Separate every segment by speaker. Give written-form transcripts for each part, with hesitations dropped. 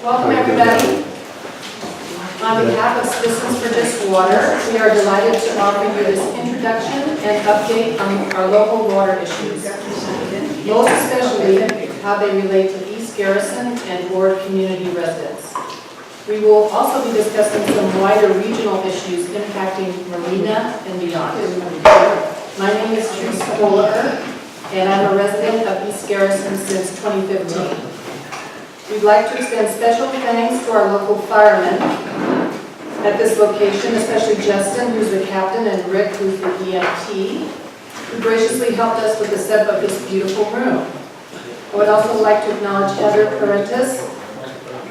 Speaker 1: Welcome everybody. On behalf of Citizens for Just Water, we are delighted to offer you this introduction and update on our local water issues, most especially how they relate to East Garrison and Ward community residents. We will also be discussing some wider regional issues impacting Marina and beyond. My name is Teresa, and I'm a resident of East Garrison since 2015. We'd like to extend special thanks to our local firemen at this location, especially Justin, who's the captain, and Rick, who's the EMT, who graciously helped us with the setup of this beautiful room. I would also like to acknowledge Heather Parentis,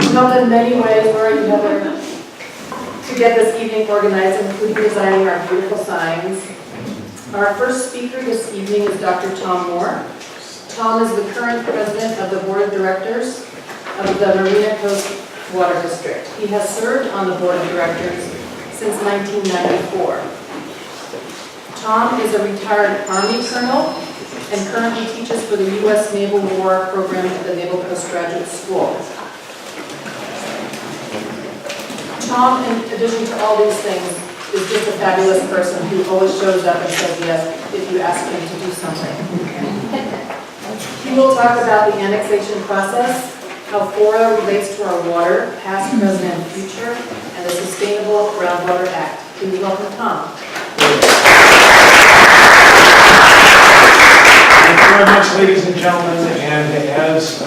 Speaker 1: who helped in many ways. Where are you, Heather? To get this evening organized, including designing our beautiful signs. Our first speaker this evening is Dr. Tom Moore. Tom is the current president of the board of directors of the Marina Coast Water District. He has served on the board of directors since 1994. Tom is a retired Army colonel and currently teaches for the U.S. Naval War program at the Naval Postgraduate School. Tom, in addition to all these things, is just a fabulous person who always shows up and says yes if you ask him to do something. He will talk about the annexation process, how FORA relates to our water, past, present, and future, and the Sustainable Groundwater Act. Please welcome Tom.
Speaker 2: Thank you very much, ladies and gentlemen. And as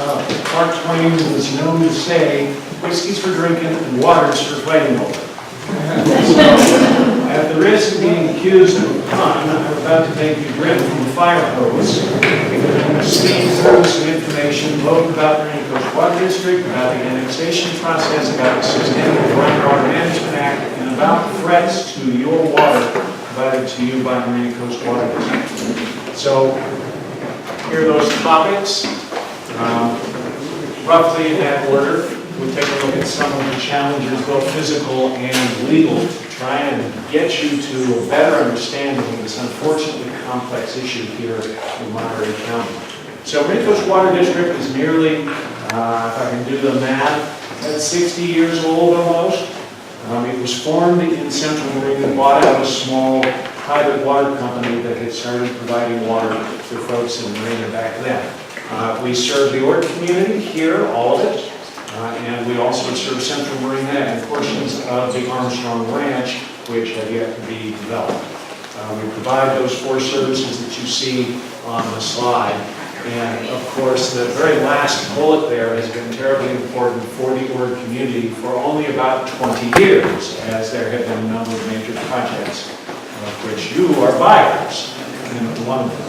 Speaker 2: Mark Twain was known to say, whiskey's for drinking and water's for fighting over. At the risk of being accused of a pun, I'm about to make you drink from the fire hose because I'm going to speak through some information both about the Marina Coast Water District, about the annexation process, about the Sustainable Groundwater Management Act, and about threats to your water provided to you by the Marina Coast Water District. So, here are those topics, roughly in that order. We'll take a look at some of the challenges, both physical and legal, to try and get you to a better understanding of this unfortunately complex issue here in Monterey County. So Marina Coast Water District is nearly, if I can do the math, that's 60 years old almost. It was formed in Central Marina, bought out a small private water company that had started providing water to folks in Marina back then. We serve the Ord community here, all of it. And we also serve Central Marina and portions of the Armstrong Ranch, which have yet to be developed. We provide those four services that you see on the slide. And of course, the very last bullet there has been terribly important for the Ord community for only about 20 years, as there have been a number of major projects, of which you are buyers in one of them.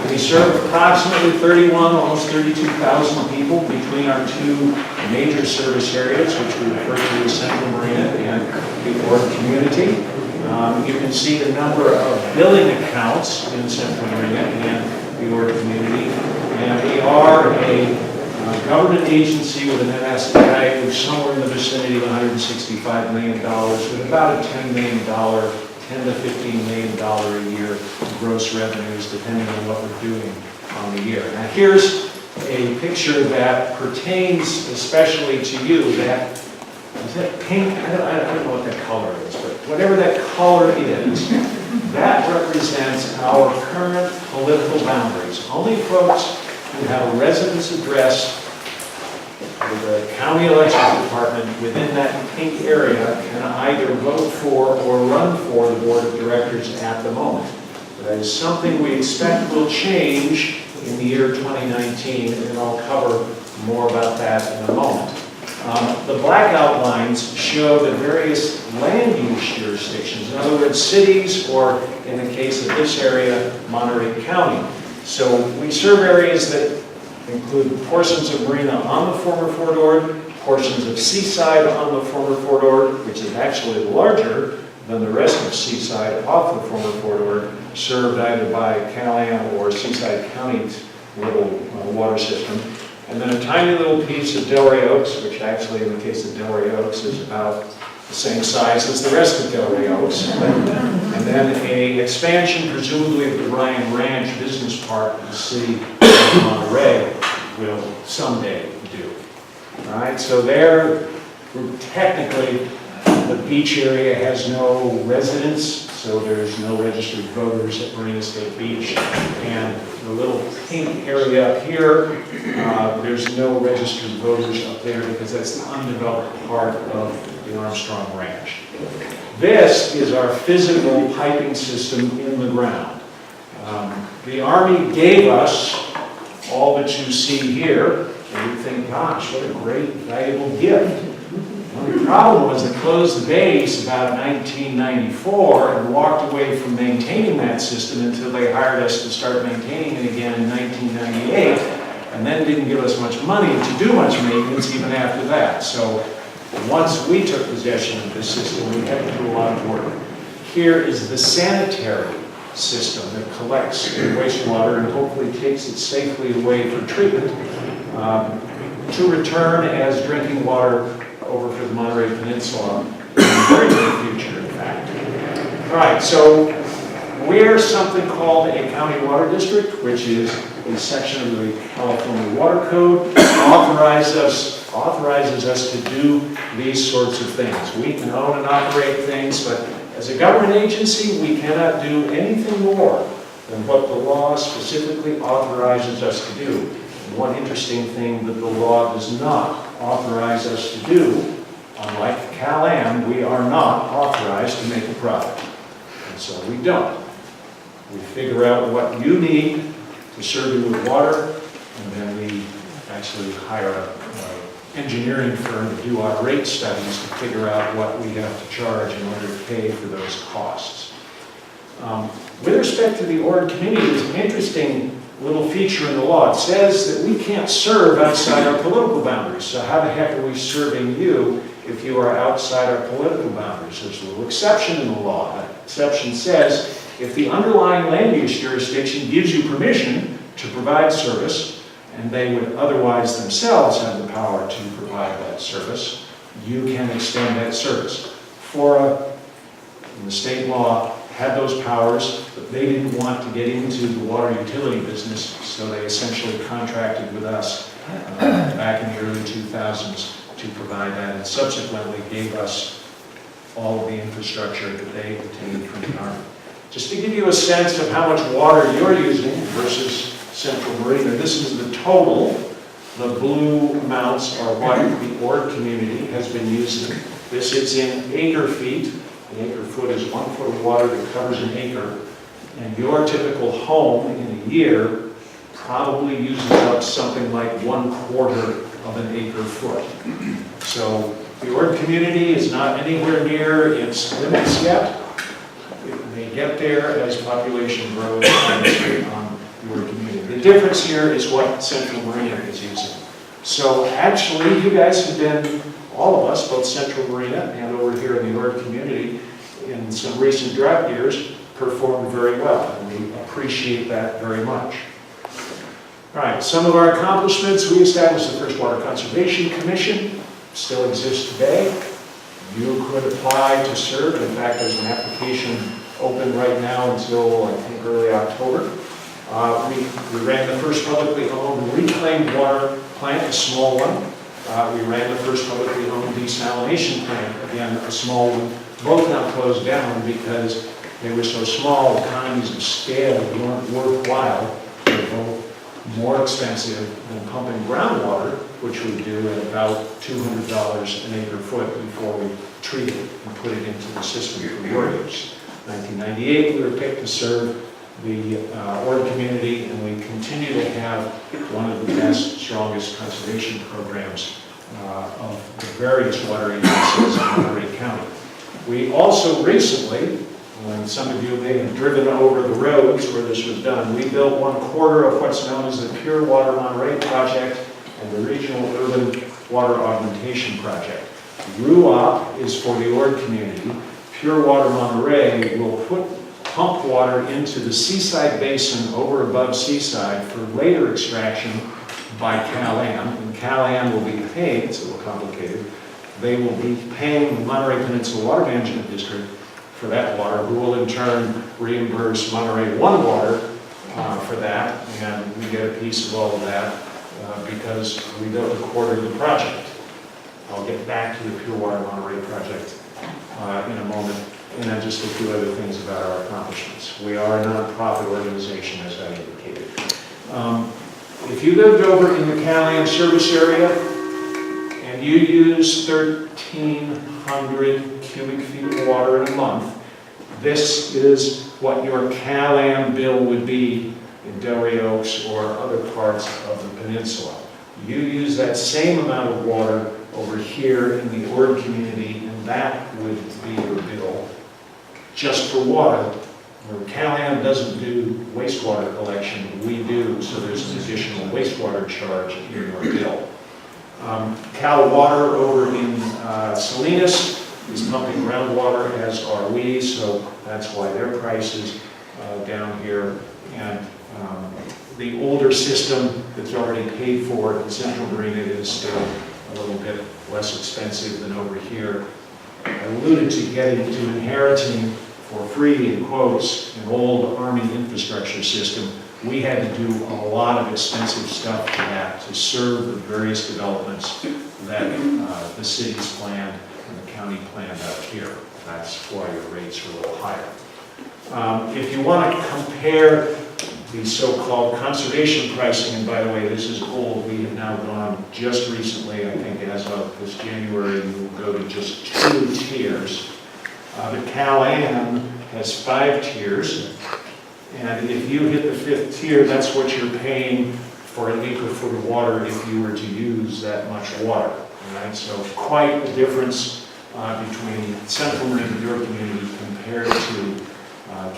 Speaker 2: We serve approximately 31, almost 32,000 people between our two major service areas, which we refer to as Central Marina and the Ord community. You can see the number of billing accounts in Central Marina and the Ord community. And we are a government agency with an net asset value of somewhere in the vicinity of $165 million, with about a $10 million $10 to $15 million a year gross revenues, depending on what we're doing on the year. Now here's a picture that pertains especially to you. Is that pink? I don't know what that color is, but whatever that color is, that represents our current political boundaries. Only folks who have a residence address with the county elections department within that pink area can either vote for or run for the board of directors at the moment. That is something we expect will change in the year 2019, and I'll cover more about that in a moment. The black outlines show the various land use jurisdictions, in other words, cities, or in the case of this area, Monterey County. So we serve areas that include portions of Marina on the former Fort Ord, portions of Seaside on the former Fort Ord, which is actually larger than the rest of Seaside off the former Fort Ord, served either by Cal-Am or Seaside County's little water system. And then a tiny little piece of Delray Oaks, which actually in the case of Delray Oaks is about the same size as the rest of Delray Oaks. And then an expansion, presumably of the Ryan Ranch Business Park in the city of Monterey will someday do. All right, so there, technically, the beach area has no residents, so there's no registered voters at Marina State Beach. And the little pink area up here, there's no registered voters up there because that's the undeveloped part of the Armstrong Ranch. This is our physical piping system in the ground. The Army gave us all that you see here, and you think, gosh, what a great, valuable gift. Well, the problem was they closed the base about 1994 and walked away from maintaining that system until they hired us to start maintaining it again in 1998, and then didn't give us much money to do much maintenance even after that. So once we took possession of this system, we had to do a lot of work. Here is the sanitary system that collects the wastewater and hopefully takes it safely away for treatment to return as drinking water over for the Monterey Peninsula in the very near future, in fact. All right, so we're something called a county water district, which is a section of the California Water Code, authorizes us to do these sorts of things. We can own and operate things, but as a government agency, we cannot do anything more than what the law specifically authorizes us to do. And one interesting thing that the law does not authorize us to do, unlike Cal-Am, we are not authorized to make a profit. And so we don't. We figure out what you need to serve you with water, and then we actually hire an engineering firm to do our rate studies to figure out what we have to charge in order to pay for those costs. With respect to the org community, there's an interesting little feature in the law. It says that we can't serve outside our political boundaries. So how the heck are we serving you if you are outside our political boundaries? There's a little exception in the law. That exception says if the underlying land use jurisdiction gives you permission to provide service, and they would otherwise themselves have the power to provide that service, you can extend that service. FORA, in the state law, had those powers, but they didn't want to get into the water utility business, so they essentially contracted with us back in the early 2000s to provide that, and subsequently gave us all of the infrastructure that they obtained from the Army. Just to give you a sense of how much water you're using versus Central Marina, this is the total. The blue amounts are what the org community has been using. This is in acre feet. An acre foot is 1 foot of water that covers an acre. And your typical home in a year probably uses up something like 1/4 of an acre foot. So the org community is not anywhere near its limits yet. It may get there as population grows on the org community. The difference here is what Central Marina is using. So actually, you guys have been, all of us, both Central Marina and over here in the org community, in some recent drought years, performed very well, and we appreciate that very much. All right, some of our accomplishments: we established the first Water Conservation Commission, still exists today. You could apply to serve. In fact, there's an application open right now until, I think, early October. We ran the first publicly owned reclaimed water plant, a small one. We ran the first publicly owned desalination plant, again, a small one. Both now closed down because they were so small, economies of scale weren't worthwhile. They're both more expensive than pumping groundwater, which we do at about $200 an acre foot before we treat it and put it into the system for your use. 1998, we were picked to serve the org community, and we continue to have one of the best, strongest conservation programs of the various water agencies in Monterey County. We also recently, when some of you may have driven over the roads where this was done, we built 1/4 of what's known as the Pure Water Monterey Project and the Regional Urban Water Augmentation Project. RUAP is for the org community. Pure Water Monterey will pump water into the Seaside Basin over above Seaside for later extraction by Cal-Am, and Cal-Am will be paying, it's a little complicated, they will be paying the Monterey Peninsula Water Management District for that water, who will in turn reimburse Monterey One Water for that, and we get a piece of all of that. because we built a quarter of the project. I'll get back to the Pure Water Monterey project in a moment, and then just a few other things about our accomplishments. We are a nonprofit organization, as I indicated. If you lived over in the Callahan service area and you use 1,300 cubic feet of water in a month, this is what your Callahan bill would be in Delray Oaks or other parts of the peninsula. You use that same amount of water over here in the Ord community, and that would be your bill just for water. Where Callahan doesn't do wastewater collection, we do, so there's an additional wastewater charge in your bill. Cal Water over in Salinas is pumping groundwater, as are we, so that's why their price is down here. And the older system that's already paid for in Central Marina is still a little bit less expensive than over here. I alluded to inheriting for free, in quotes, an old Army infrastructure system. We had to do a lot of expensive stuff for that to serve the various developments that the city's planned and the county planned out here. That's why your rates are a little higher. If you want to compare the so-called conservation pricing, and by the way, this is old, we have now gone just recently, I think as of this January, we will go to just 2 tiers. But Callahan has 5 tiers, and if you hit the 5th tier, that's what you're paying for an acre foot of water if you were to use that much water. Right? So quite a difference between Central Marina and your community compared to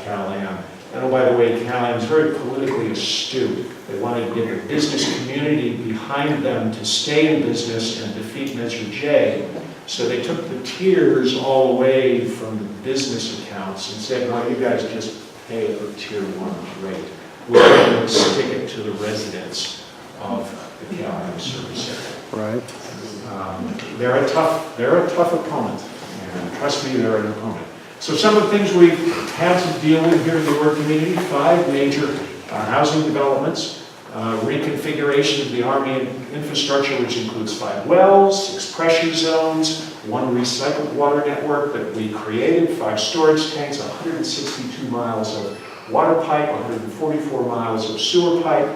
Speaker 2: Callahan. And oh, by the way, Callahan is very politically astute. They wanted to get the business community behind them to stay in business and defeat Measure J. So they took the tiers all away from the business accounts and said, no, you guys just pay a tier 1 rate. We're going to stick it to the residents of the Callahan service area.
Speaker 3: Right.
Speaker 2: They're a tough opponent, and trust me, they're an opponent. So some of the things we've had to deal with here in the Ord community: 5 major housing developments, reconfiguration of the Army infrastructure, which includes 5 wells, 6 pressure zones, 1 recycled water network that we created, 5 storage tanks, 162 miles of water pipe, 144 miles of sewer pipe.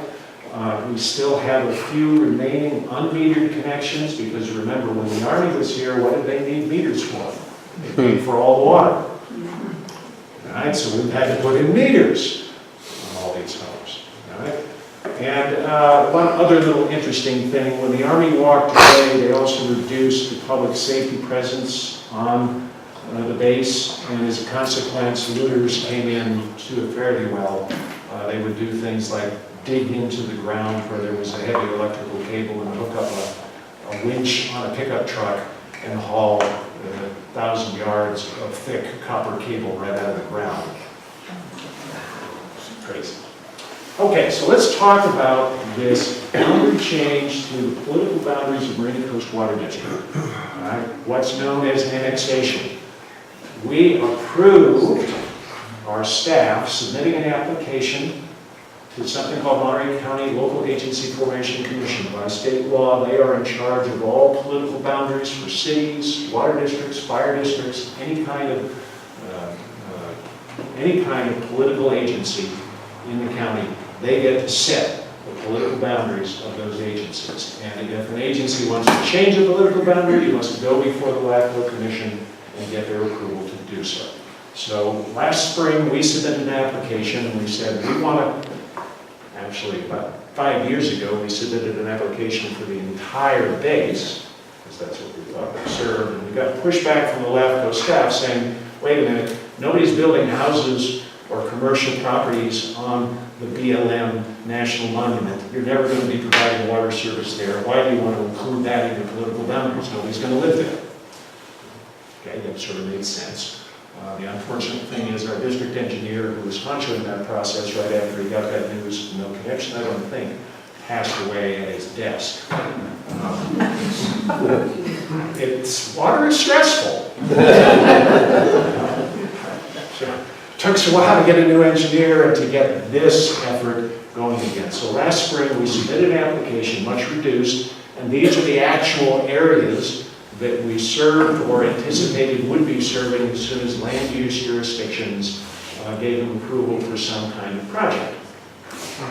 Speaker 2: We still have a few remaining unmetered connections, because remember, when the Army was here, what did they need meters for? They paid for all the water. All right, so we've had to put in meters on all these homes. All right? And one other little interesting thing, when the Army walked away, they also reduced the public safety presence on the base, and as a consequence, looters came in to it fairly well. They would do things like dig into the ground where there was a heavy electrical cable and hook up a winch on a pickup truck and haul 1,000 yards of thick copper cable right out of the ground. It's crazy. Okay, so let's talk about this boundary change to the political boundaries of Marina Coast Water District. All right, what's known as annexation. We approved, our staff submitting an application to something called Monterey County Local Agency Formation Commission. By state law, they are in charge of all political boundaries for cities, water districts, fire districts, any kind of political agency in the county. They get to set the political boundaries of those agencies. And if an agency wants to change a political boundary, you must go before the LAFCO Commission and get their approval to do so. So last spring, we submitted an application and we said we want to, actually about 5 years ago, we submitted an application for the entire base, because that's what we thought we served, and we got pushback from the LAFCO staff saying, wait a minute, nobody's building houses or commercial properties on the BLM National Monument. You're never going to be providing water service there. Why do you want to include that in your political boundaries? Nobody's going to live there. Okay, that sort of made sense. The unfortunate thing is our district engineer, who was sponsoring that process right after he got that news, no connection, I don't think, passed away at his desk. Water is stressful. So, it took us a while to get a new engineer and to get this effort going again. So last spring, we submitted an application, much reduced, and these are the actual areas that we served or anticipated would be serving as soon as land use jurisdictions gave them approval for some kind of project.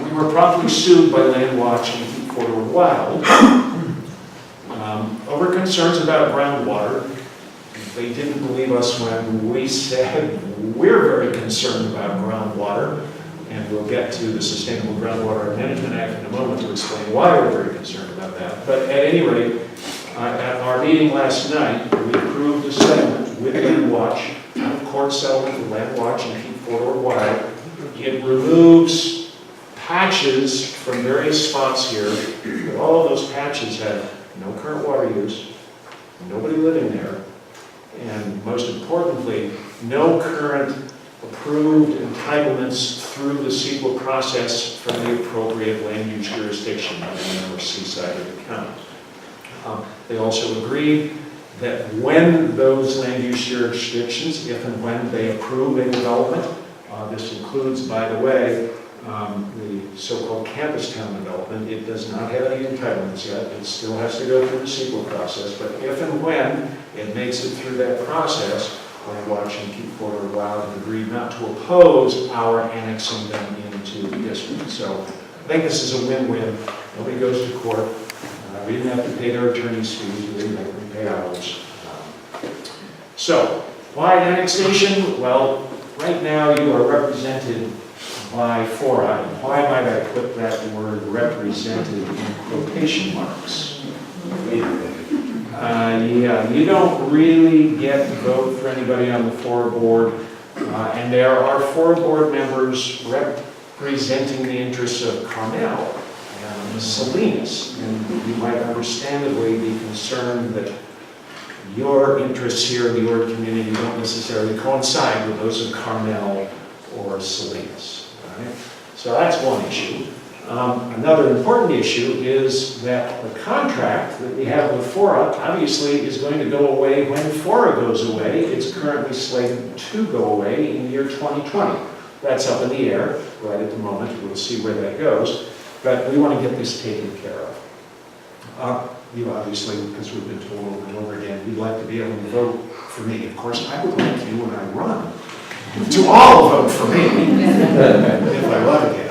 Speaker 2: We were promptly sued by Land Watch and Keep Forward Wild over concerns about groundwater. They didn't believe us when we said we're very concerned about groundwater, and we'll get to the Sustainable Groundwater Management Act in a moment to explain why we're very concerned about that. But at any rate, at our meeting last night, we approved a settlement with Land Watch, out-of-court settlement with Land Watch and Keep Forward Wild. It removes patches from various spots here, but all of those patches have no current water use, nobody living there, and most importantly, no current approved entitlements through the CEQA process from the appropriate land use jurisdiction, Marina or seaside of the county. They also agreed that when those land use jurisdictions, if and when they approve a development, this includes, by the way, the so-called campus town development, it does not have any entitlements yet. It still has to go through the CEQA process, but if and when it makes it through that process, Land Watch and Keep Forward Wild have agreed not to oppose our annexing them into the district. So I think this is a win-win. Nobody goes to court. We didn't have to pay their attorney's fees. We didn't have to pay ours. So why annexation? Well, right now you are represented by FORA. And why might I put that word represented in quotation marks? Yeah, you don't really get to vote for anybody on the FORA board, and there are FORA board members representing the interests of Carmel and Salinas, and you might understandably be concerned that your interests here in the Ord community don't necessarily coincide with those of Carmel or Salinas. Right? So that's one issue. Another important issue is that the contract that we have with FORA obviously is going to go away when FORA goes away. It's currently slated to go away in the year 2020. That's up in the air right at the moment. We'll see where that goes. But we want to get this taken care of. You obviously, because we've been told over and over again, we'd like to be able to vote for me. Of course, I would like you when I run to all vote for me if I run again.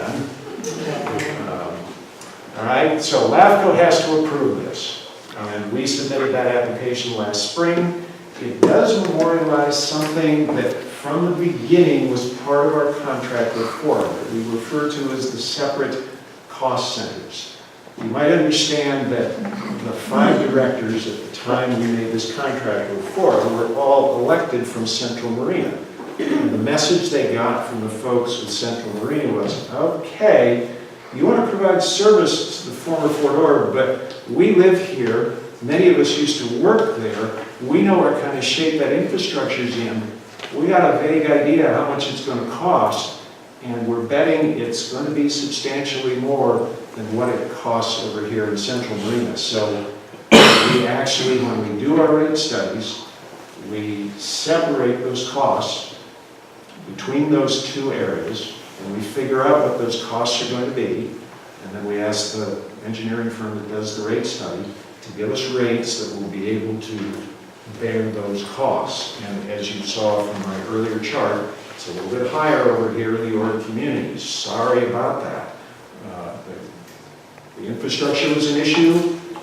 Speaker 2: All right, so LAFCO has to approve this. And we submitted that application last spring. It does memorialize something that from the beginning was part of our contract with FORA that we refer to as the separate cost centers. You might understand that the 5 directors at the time we made this contract with FORA were all elected from Central Marina. And the message they got from the folks with Central Marina was, okay, you want to provide service to the former Fort Ord, but we live here. Many of us used to work there. We know what kind of shape that infrastructure's in. We got a vague idea how much it's going to cost, and we're betting it's going to be substantially more than what it costs over here in Central Marina. So we actually, when we do our rate studies, we separate those costs between those 2 areas, and we figure out what those costs are going to be, and then we ask the engineering firm that does the rate study to give us rates that will be able to bear those costs. And as you saw from my earlier chart, it's a little bit higher over here in the Ord community. Sorry about that. The infrastructure was an issue.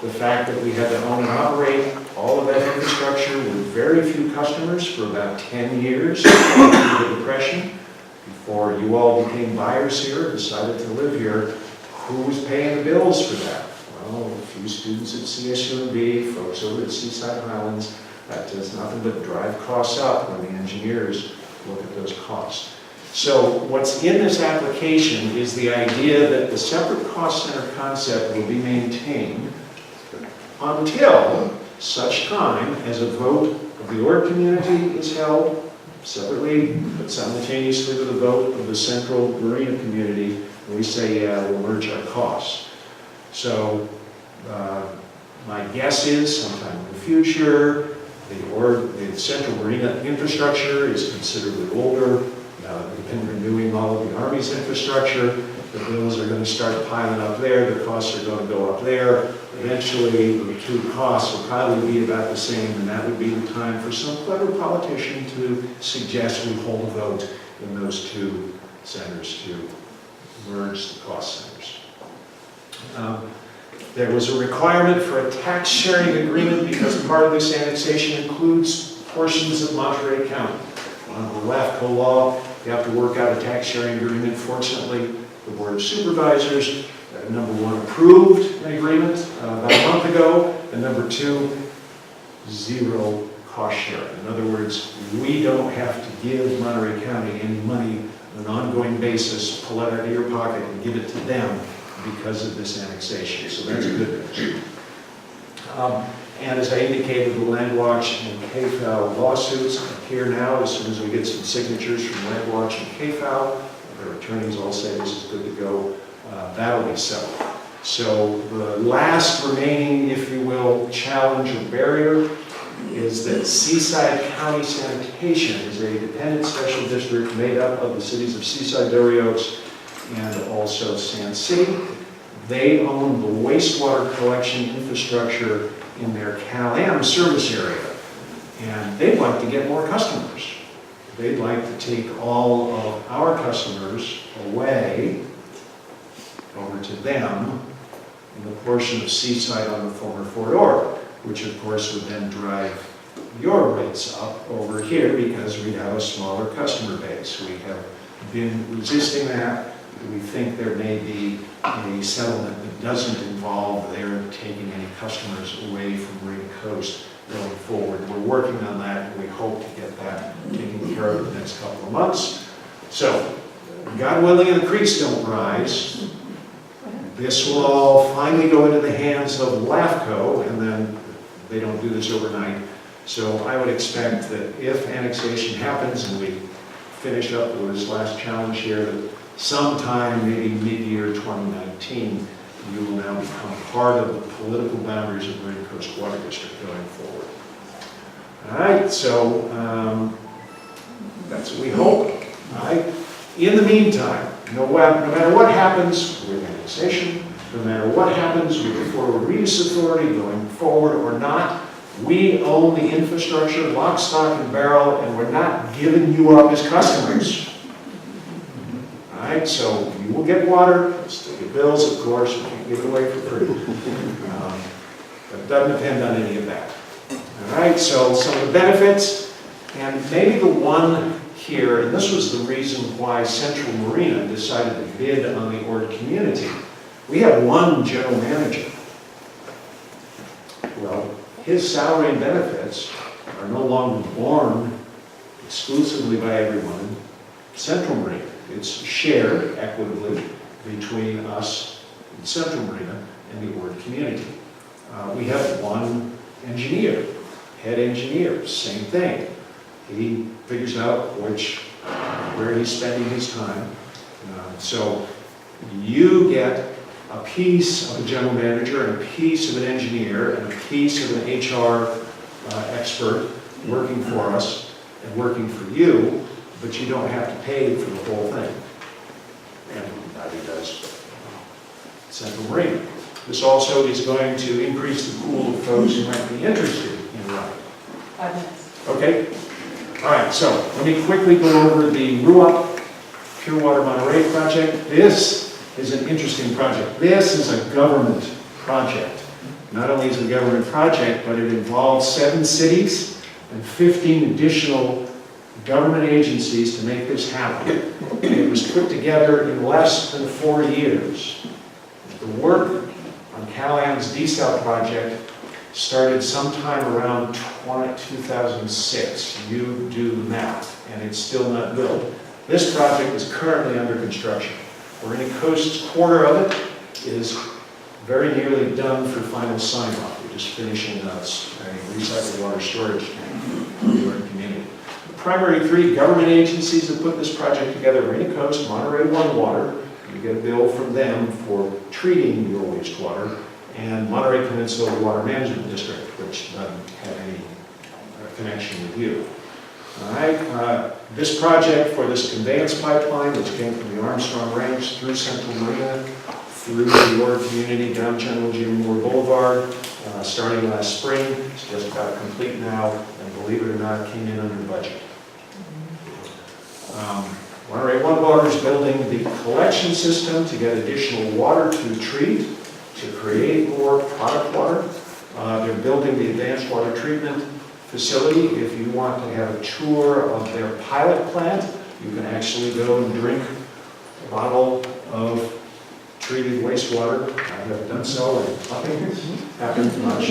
Speaker 2: The fact that we had to own and operate all of that infrastructure with very few customers for about 10 years after the Depression, before you all became buyers here, decided to live here. Who was paying the bills for that? Well, a few students at CSUMB, folks over at Seaside Highlands. That does nothing but drive costs up when the engineers look at those costs. So what's in this application is the idea that the separate cost center concept will be maintained until such time as a vote of the Ord community is held separately, but simultaneously with a vote of the Central Marina community, and we say, yeah, we'll merge our costs. So my guess is sometime in the future, the Central Marina infrastructure is considerably older. We've been renewing all of the Army's infrastructure. The bills are going to start piling up there. The costs are going to go up there. Eventually, the two costs will probably be about the same, and that would be the time for some clever politician to suggest we hold a vote in those two centers to merge the cost centers. There was a requirement for a tax sharing agreement because part of this annexation includes portions of Monterey County. Under the LAFCO law, you have to work out a tax sharing agreement. Fortunately, the Board of Supervisors, number one, approved an agreement about a month ago, and number two, zero cost sharing. In other words, we don't have to give Monterey County any money on an ongoing basis, pull it out of your pocket and give it to them because of this annexation. So that's good news. And as I indicated, the Land Watch and KFOW lawsuits appear now as soon as we get some signatures from Land Watch and KFOW. Their attorneys all say this is good to go. That'll be settled. So the last remaining, if you will, challenge or barrier is that Seaside County Sanitation is a dependent special district made up of the cities of Seaside, Doriox, and also Sand City. They own the wastewater collection infrastructure in their Cal-Am service area, and they'd like to get more customers. They'd like to take all of our customers away over to them in the portion of Seaside on the former Fort Ord, which of course would then drive your rates up over here because we'd have a smaller customer base. We have been resisting that. We think there may be a settlement that doesn't involve their taking any customers away from Marina Coast going forward. We're working on that, and we hope to get that taken care of in the next couple of months. So, God willing and the creeks don't rise, this will all finally go into the hands of LAFCO, and then they don't do this overnight. So I would expect that if annexation happens and we finish up with this last challenge here, that sometime, maybe mid-year 2019, you will now become part of the political boundaries of Marina Coast Water District going forward. All right, so that's what we hope. All right. In the meantime, no matter what happens with annexation, no matter what happens with the Forward Reuse Authority going forward or not, we own the infrastructure, lock, stock, and barrel, and we're not giving you up as customers. All right, so you will get water, still get bills, of course, you can't give it away for free. But it doesn't depend on any of that. All right, so some of the benefits, and maybe the one here, and this was the reason why Central Marina decided to bid on the Ord community. We have one general manager. Well, his salary and benefits are no longer borne exclusively by everyone in Central Marina. It's shared equitably between us and Central Marina and the Ord community. We have one engineer, head engineer, same thing. He figures out where he's spending his time. So you get a piece of a general manager and a piece of an engineer and a piece of an HR expert working for us and working for you, but you don't have to pay for the whole thing. And neither does Central Marina. This also is going to increase the pool of folks who might be interested in running.
Speaker 1: 5 minutes.
Speaker 2: Okay? All right, so let me quickly go over the RUAP Pure Water Monterey project. This is an interesting project. This is a government project. Not only is it a government project, but it involves 7 cities and 15 additional government agencies to make this happen. It was put together in less than 4 years. The work on Cal-Am's desal project started sometime around 2006. You do the math, and it's still not built. This project is currently under construction. Marina Coast's quarter of it is very nearly done for final sign-off. We're just finishing a recycled water storage tank for the Ord community. The primary 3 government agencies that put this project together, Marina Coast, Monterey One Water, you get a bill from them for treating your wastewater, and Monterey Peninsula Water Management District, which doesn't have any connection with you. All right, this project for this conveyance pipeline, which came from the Armstrong Range through Central Marina, through the York community, down General G. Moore Boulevard, starting last spring. It's just about complete now, and believe it or not, it came in under budget. Monterey One Water is building the collection system to get additional water to treat, to create more product water. They're building the advanced water treatment facility. If you want to have a tour of their pilot plant, you can actually go and drink a bottle of treated wastewater. I have done so, and nothing happened much.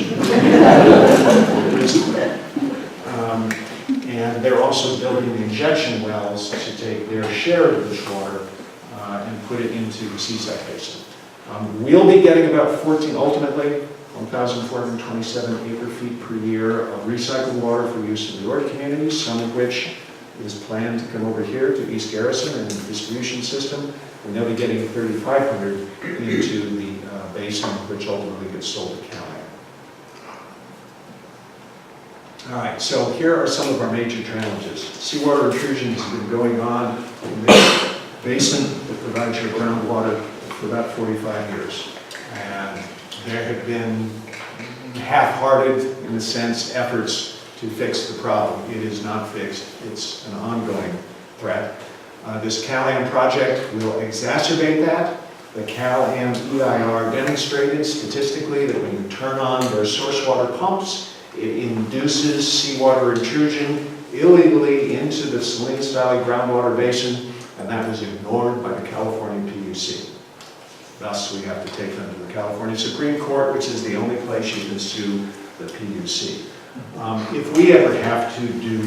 Speaker 2: And they're also building the injection wells to take their share of this water and put it into the Seaside Basin. We'll be getting about ultimately 1,427 acre-feet per year of recycled water for use in the York community, some of which is planned to come over here to East Garrison and the distribution system. And they'll be getting 3,500 into the basin, which ultimately gets sold to county. All right, so here are some of our major challenges. Seawater intrusion has been going on in the basin that provides your groundwater for about 45 years. And there have been half-hearted, in a sense, efforts to fix the problem. It is not fixed. It's an ongoing threat. This CalAm project will exacerbate that. The CalAm EIR demonstrated statistically that when you turn on their source water pumps, it induces seawater intrusion illegally into the Salinas Valley groundwater basin, and that was ignored by the California PUC. Thus, we have to take them to the California Supreme Court, which is the only place you can sue the PUC. If we ever have to do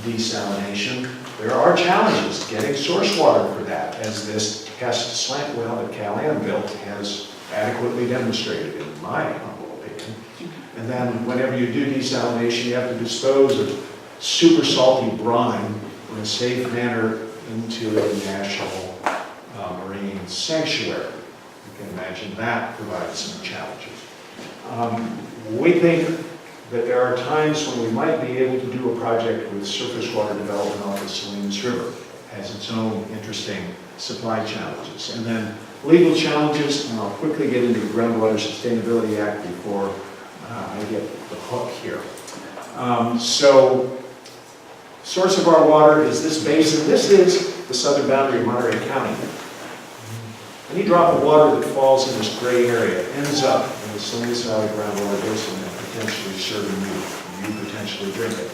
Speaker 2: desalination, there are challenges getting source water for that, as this test slant well that CalAm built has adequately demonstrated, in my humble opinion. And then whenever you do desalination, you have to dispose of super salty brine in a safe manner into a national marine sanctuary. You can imagine that provides some challenges. We think that there are times when we might be able to do a project with surface water development off the Salinas River. It has its own interesting supply challenges. And then legal challenges, and I'll quickly get into the Groundwater Sustainability Act before I get the hook here. So, source of our water is this basin. This is the southern boundary of Monterey County. Any drop of water that falls in this gray area ends up in the Salinas Valley groundwater basin and potentially serving you. You potentially drink it.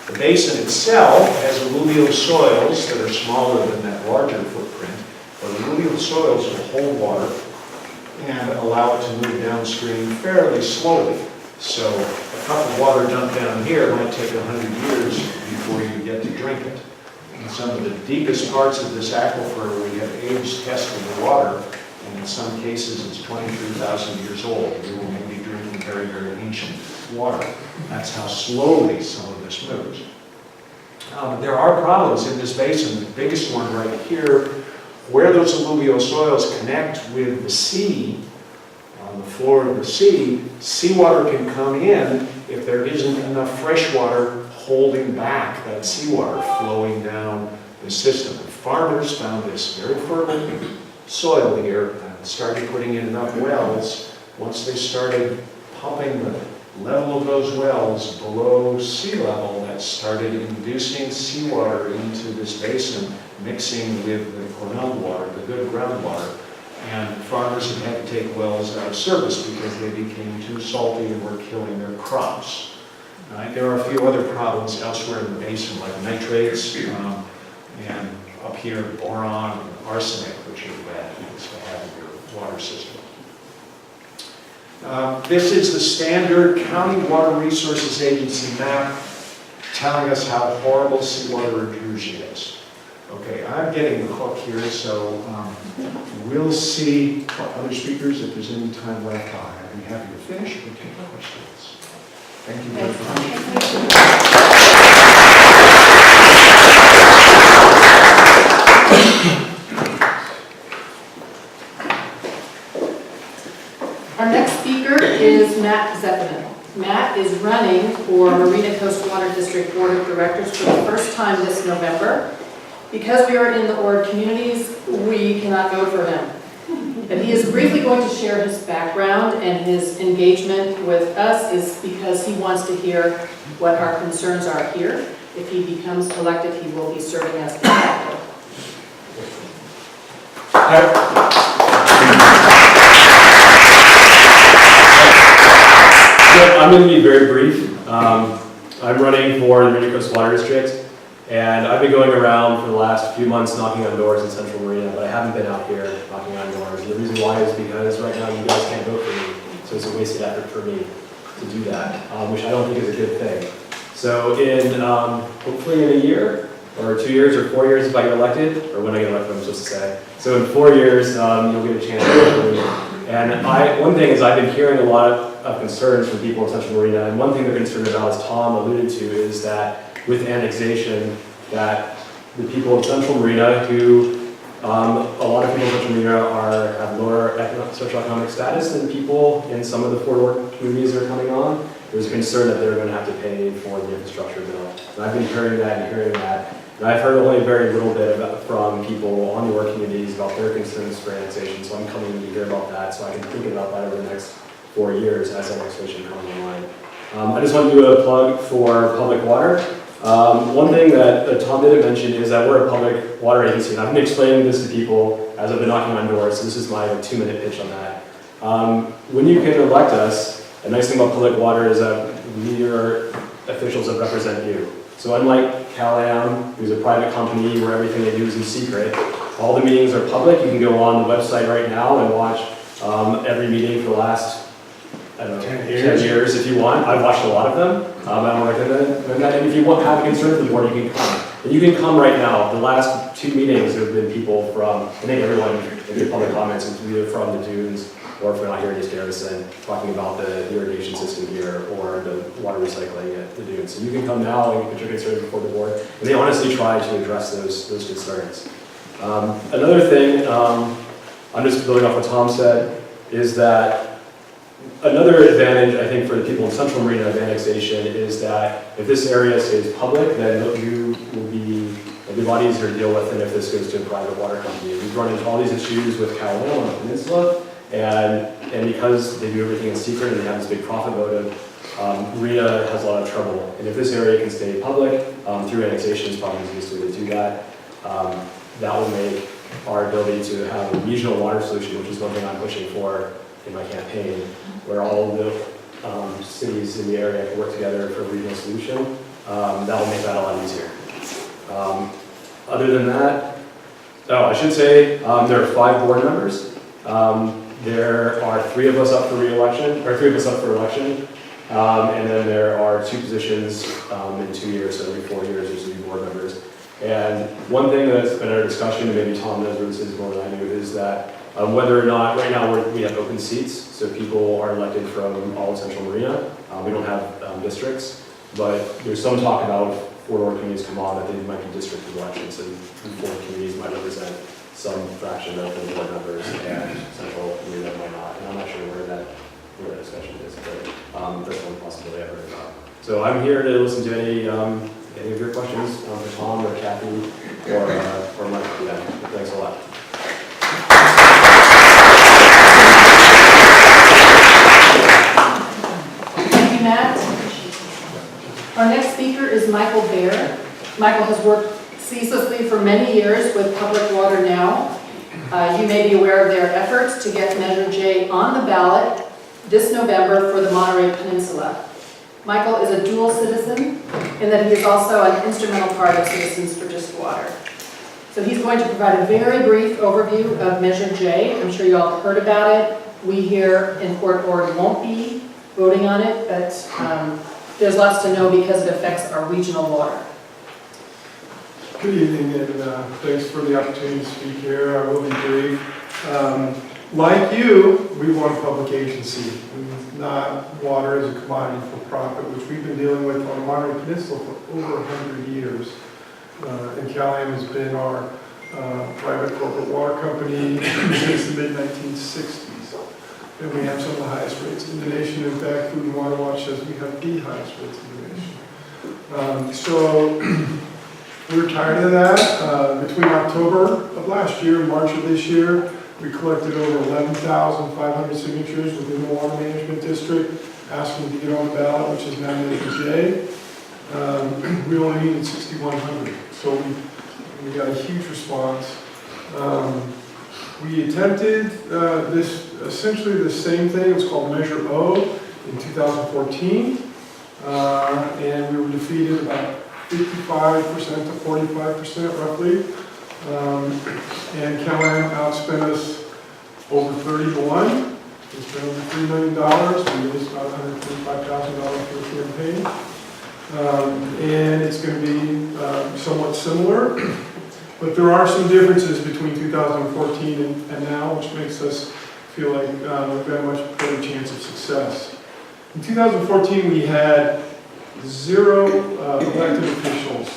Speaker 2: The basin itself has alluvial soils that are smaller than that larger footprint, but alluvial soils will hold water and allow it to move downstream fairly slowly. So a cup of water dumped down here might take 100 years before you get to drink it. In some of the deepest parts of this aquifer, we have age tested the water, and in some cases it's 23,000 years old. We will maybe be drinking very, very ancient water. That's how slowly some of this moves. There are problems in this basin. The biggest one right here, where those alluvial soils connect with the sea, on the floor of the sea, seawater can come in if there isn't enough fresh water holding back that seawater flowing down the system. And farmers found this very fertile soil here and started putting in enough wells. Once they started pumping the level of those wells below sea level, that started inducing seawater into this basin, mixing with the groundwater, the good groundwater. And farmers have had to take wells out of service because they became too salty and were killing their crops. There are a few other problems elsewhere in the basin, like nitrates, and up here, boron and arsenic, which are bad things to have in your water system. This is the standard County Water Resources Agency map telling us how horrible seawater intrusion is. Okay, I'm getting the hook here, so we'll see other speakers. If there's any time left, I'll be happy to finish or take questions. Thank you very much.
Speaker 1: Our next speaker is Matt Zefferman. Matt Matt is running for Marina Coast Water District Board of Directors for the first time this November. Because we are in the ORD communities, we cannot vote for him. But he is briefly going to share his background, and his engagement with us is because he wants to hear what our concerns are here. If he becomes elected, he will be serving as the director.
Speaker 3: I'm going to be very brief. I'm running for the Marina Coast Water District, and I've been going around for the last few months knocking on doors in Central Marina, but I haven't been out here knocking on doors. And the reason why is because right now you guys can't vote for me, so it's a wasted effort for me to do that, which I don't think is a good thing. So in hopefully in a year, or 2 years, or 4 years if I get elected, or when I get elected, I'm supposed to say. So in 4 years, you'll get a chance to vote for me. And one thing is I've been hearing a lot of concerns from people in Central Marina, and one thing they're concerned about, as Tom alluded to, is that with annexation, that the people in Central Marina who, a lot of people in Central Marina have lower socioeconomic status than people in some of the FORA communities that are coming on. There's a concern that they're going to have to pay for the infrastructure bill. And I've been hearing that and hearing that. And I've heard only very little bit from people on the ORD communities about their concerns for annexation, so I'm coming to hear about that so I can think about that over the next 4 years as annexation comes online. I just want to do a plug for public water. One thing that Tom didn't mention is that we're a public water agency, and I've been explaining this to people as I've been knocking on doors, so this is my 2-minute pitch on that. When you can elect us, the nice thing about public water is that we are officials that represent you. So unlike CalAm, who's a private company where everything they do is in secret, all the meetings are public. You can go on the website right now and watch every meeting for the last, I don't know, 10 years if you want. I've watched a lot of them. I don't recommend that. And if you have a concern for the board, you can come. And you can come right now. The last 2 meetings there have been people from, I think everyone in the public comments, either from the dunes or if we're not here, just Garrison, talking about the irrigation system here or the water recycling at the dunes. So you can come now and put your concerns before the board. And they honestly try to address those concerns. Another thing, I'm just building off what Tom said, is that another advantage, I think, for the people in Central Marina of annexation is that if this area stays public, then you will be a lot easier to deal with than if this goes to a private water company. We've run into all these issues with CalAm on the peninsula, and because they do everything in secret and they have this big profit motive, Marina has a lot of trouble. And if this area can stay public, through annexation is probably the easiest way to do that. That will make our ability to have a regional water solution, which is one thing I'm pushing for in my campaign, where all of the cities in the area can work together for a regional solution. That will make that a lot easier. Other than that, I should say there are 5 board members. There are 3 of us up for re-election, or 3 of us up for election, and then there are 2 positions in 2 years, so every 4 years there's 2 board members. And one thing that's been our discussion, and maybe Tom knows this is more than I do, is that whether or not, right now we have open seats, so people are elected from all of Central Marina. We don't have districts, but there's some talk about 4 communities come on that they might be district elections, and 4 communities might represent some fraction of the board members, and Central Marina might not. And I'm not sure where that discussion is, but that's one possibility I've heard about. So I'm here to listen to any of your questions for Tom or Kathy or Mike. Yeah, thanks a lot.
Speaker 1: Thank you, Matt. Our next speaker is Michael Baer. Michael has worked ceaselessly for many years with Public Water Now. You may be aware of their efforts to get Measure J on the ballot this November for the Monterey Peninsula. Michael is a dual citizen in that he is also an instrumental part of Citizens for Just Water. So he's going to provide a very brief overview of Measure J. I'm sure you all have heard about it. We here in Port Ord won't be voting on it, but there's lots to know because it affects our regional water.
Speaker 4: Good evening, and thanks for the opportunity to speak here. I will be brief. Like you, we want a public agency, not water as a commodity for profit, which we've been dealing with on the Monterey Peninsula for over 100 years. And CalAm has been our private corporate water company since the mid-1960s. and we have some of the highest rates in the nation. In fact, Food and Water Watch says we have the highest rates in the nation. So we're tired of that. Between October of last year and March of this year, we collected over 11,500 signatures within the Water Management District, asking to get on the ballot, which is now Measure J. We only needed 6,100, so we got a huge response. We attempted essentially the same thing. It was called Measure O in 2014, and we were defeated about 55% to 45% roughly. And Callahan outspent us over 30 to 1. We spent over $3 million. We raised about $125,000 for the campaign. And it's going to be somewhat similar, but there are some differences between 2014 and now, which makes us feel like we've got a much better chance of success. In 2014, we had 0 elected officials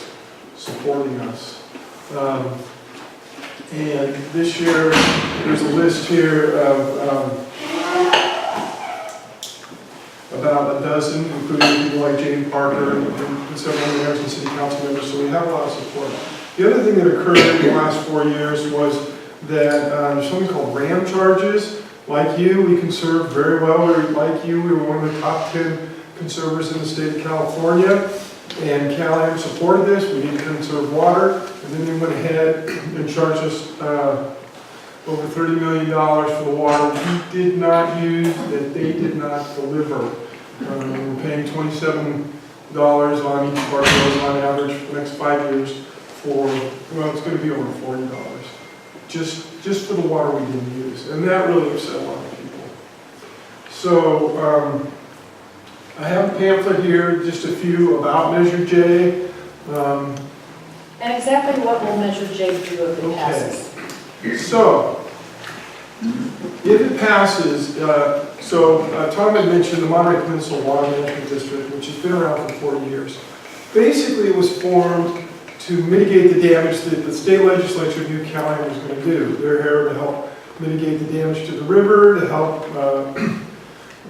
Speaker 4: supporting us. And this year, there's a list here of about a dozen, including people like Jane Parker and several of the Garrison City Council members, so we have a lot of support. The other thing that occurred in the last 4 years was that there's something called RAM charges. Like you, we conserve very well. Like you, we were one of the top 10 conservers in the state of California, and Callahan supported this. We need to conserve water, and then they went ahead and charged us over $30 million for the water we did not use, that they did not deliver. We're paying $27 on each of our bills on average for the next 5 years for, well, it's going to be over $40, just for the water we didn't use. And that really upset a lot of people. So I have a pamphlet here, just a few about Measure J.
Speaker 1: And exactly what will Measure J do if it passes?
Speaker 4: So, if it passes, Tom had mentioned the Monterey Peninsula Water Management District, which has been around for 40 years. Basically, it was formed to mitigate the damage that the state legislature knew Callahan was going to do. They're here to help mitigate the damage to the river, to help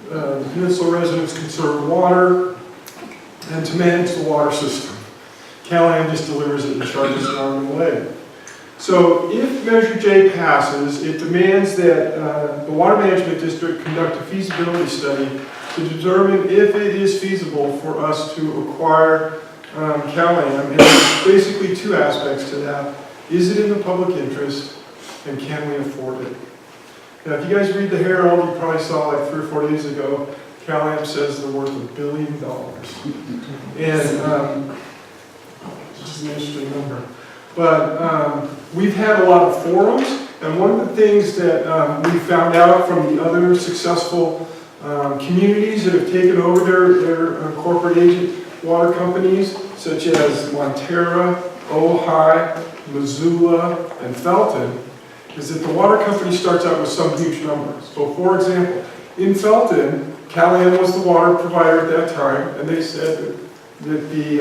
Speaker 4: the peninsula residents conserve water, and to manage the water system. Callahan just delivers it and charges it on the way. So if Measure J passes, it demands that the Water Management District conduct a feasibility study to determine if it is feasible for us to acquire Callahan. And there's basically 2 aspects to that. Is it in the public interest, and can we afford it? Now, if you guys read the Herald, you probably saw like 3 or 4 days ago, Callahan says they're worth $1 billion. And it's just an interesting number. But we've had a lot of forums, and one of the things that we found out from the other successful communities that have taken over their corporate agent water companies, such as Montera, Ojai, Missoula, and Felton, is that the water company starts out with some huge numbers. So for example, in Felton, Callahan was the water provider at that time, and they said that the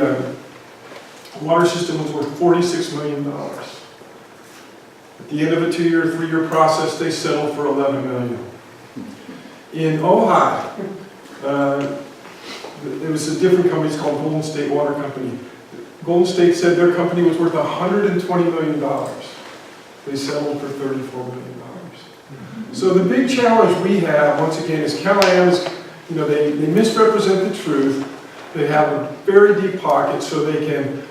Speaker 4: water system was worth $46 million. At the end of a 2-year, 3-year process, they settled for $11 million. In Ojai, it was a different company, it's called Golden State Water Company. Golden State said their company was worth $120 million. They settled for $34 million. So the big challenge we have, once again, is Callahan's, they misrepresent the truth. They have a very deep pocket so they can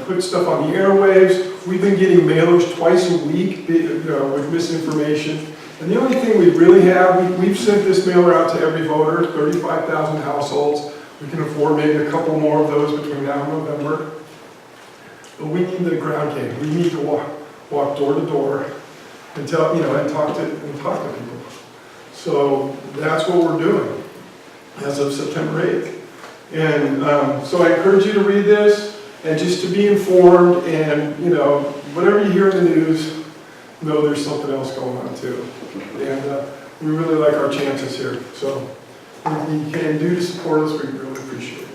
Speaker 4: put stuff on the airwaves. We've been getting mailers twice a week with misinformation. And the only thing we really have, we've sent this mailer out to every voter, 35,000 households. We can afford maybe a couple more of those between now and November. But we need the ground game. We need to walk door to door and tell, and talk to people. So that's what we're doing as of September 8th. And so I encourage you to read this. And just to be informed, and whatever you hear in the news, know there's something else going on too. And we really like our chances here. So if you can do to support us, we really appreciate it.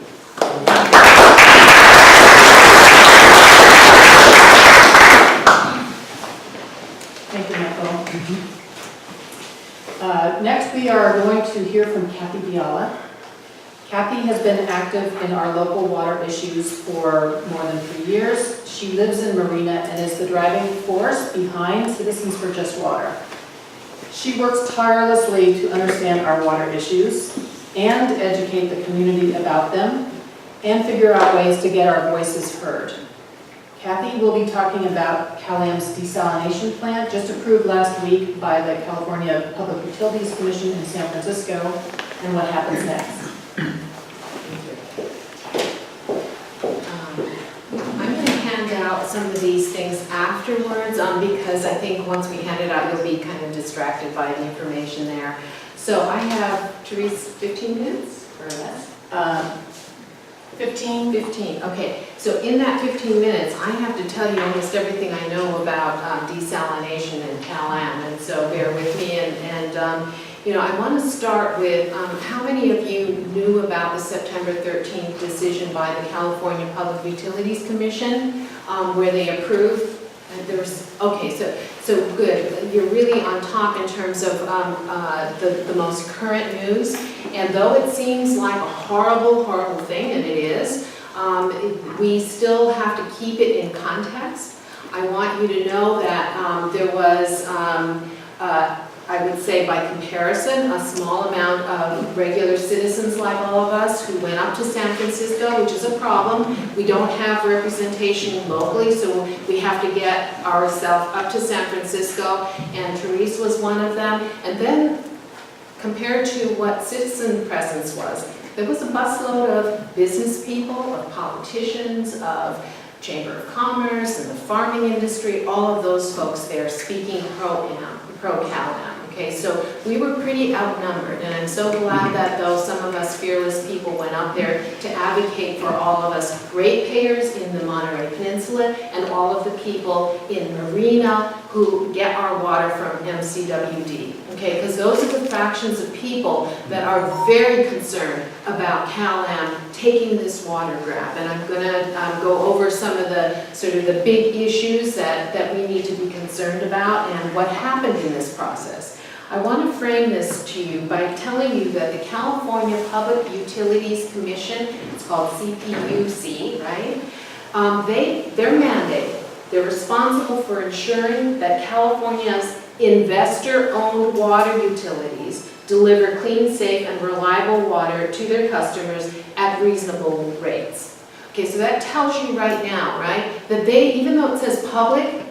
Speaker 1: Thank you, Michael. Next, we are are going to hear from Kathy Biala. Kathy has been active in our local water issues for more than 3 years. She lives in Marina and is the driving force behind Citizens for Just Water. She works tirelessly to understand our water issues and educate the community about them and figure out ways to get our voices heard. Kathy will be talking about CalAM's desalination plant, just approved last week by the California Public Utilities Commission in San Francisco, and what happens next.
Speaker 5: I'm going to hand out some of these things afterwards because I think once we hand it out, you'll be kind of distracted by the information there. So I have, Therese, 15 minutes or less?
Speaker 1: 15.
Speaker 5: 15, okay. So in that 15 minutes, I have to tell you almost everything I know about desalination and CalAM, and so bear with me. You know, I want to start with how many of you knew about the September 13th decision by the California Public Utilities Commission where they approved? There was, okay, so good. You're really on top in terms of the most current news. And though it seems like a horrible, horrible thing, and it is, we still have to keep it in context. I want you to know that there was, I would say by comparison, a small amount of regular citizens like all of us who went up to San Francisco, which is a problem. We don't have representation locally, so we have to get ourselves up to San Francisco, and Therese was one of them. And then, compared to what citizen presence was, there was a busload of business people, of politicians, of Chamber of Commerce and the farming industry, all of those folks there speaking pro-CalAM. Okay, so we were pretty outnumbered, and I'm so glad that though some of us fearless people went up there to advocate for all of us ratepayers in the Monterey Peninsula and all of the people in Marina who get our water from MCWD. Okay, because those are the fractions of people that are very concerned about CalAM taking this water grab. And I'm going to go over some of the sort of the big issues that we need to be concerned about and what happened in this process. I want to frame this to you by telling you that the California Public Utilities Commission, it's called CPUC, right? They're mandated. They're responsible for ensuring that California's investor-owned water utilities deliver clean, safe, and reliable water to their customers at reasonable rates. Okay, so that tells you right now, right, that they, even though it says public,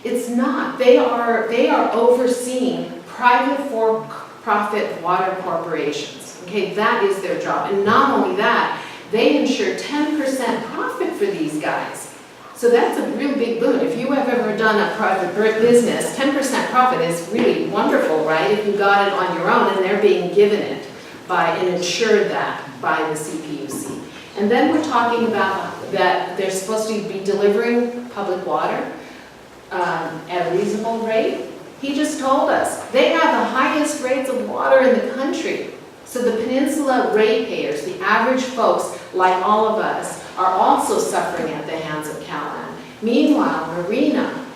Speaker 5: it's not. They are overseeing private for-profit water corporations. Okay, that is their job. And not only that, they ensure 10% profit for these guys. So that's a real big boon. If you have ever done a private business, 10% profit is really wonderful, right? If you got it on your own and they're being given it by and insured that by the CPUC. And then we're talking about that they're supposed to be delivering public water at a reasonable rate. He just told us they have the highest rates of water in the country. So the peninsula ratepayers, the average folks like all of us, are also suffering at the hands of CalAM. Meanwhile, Marina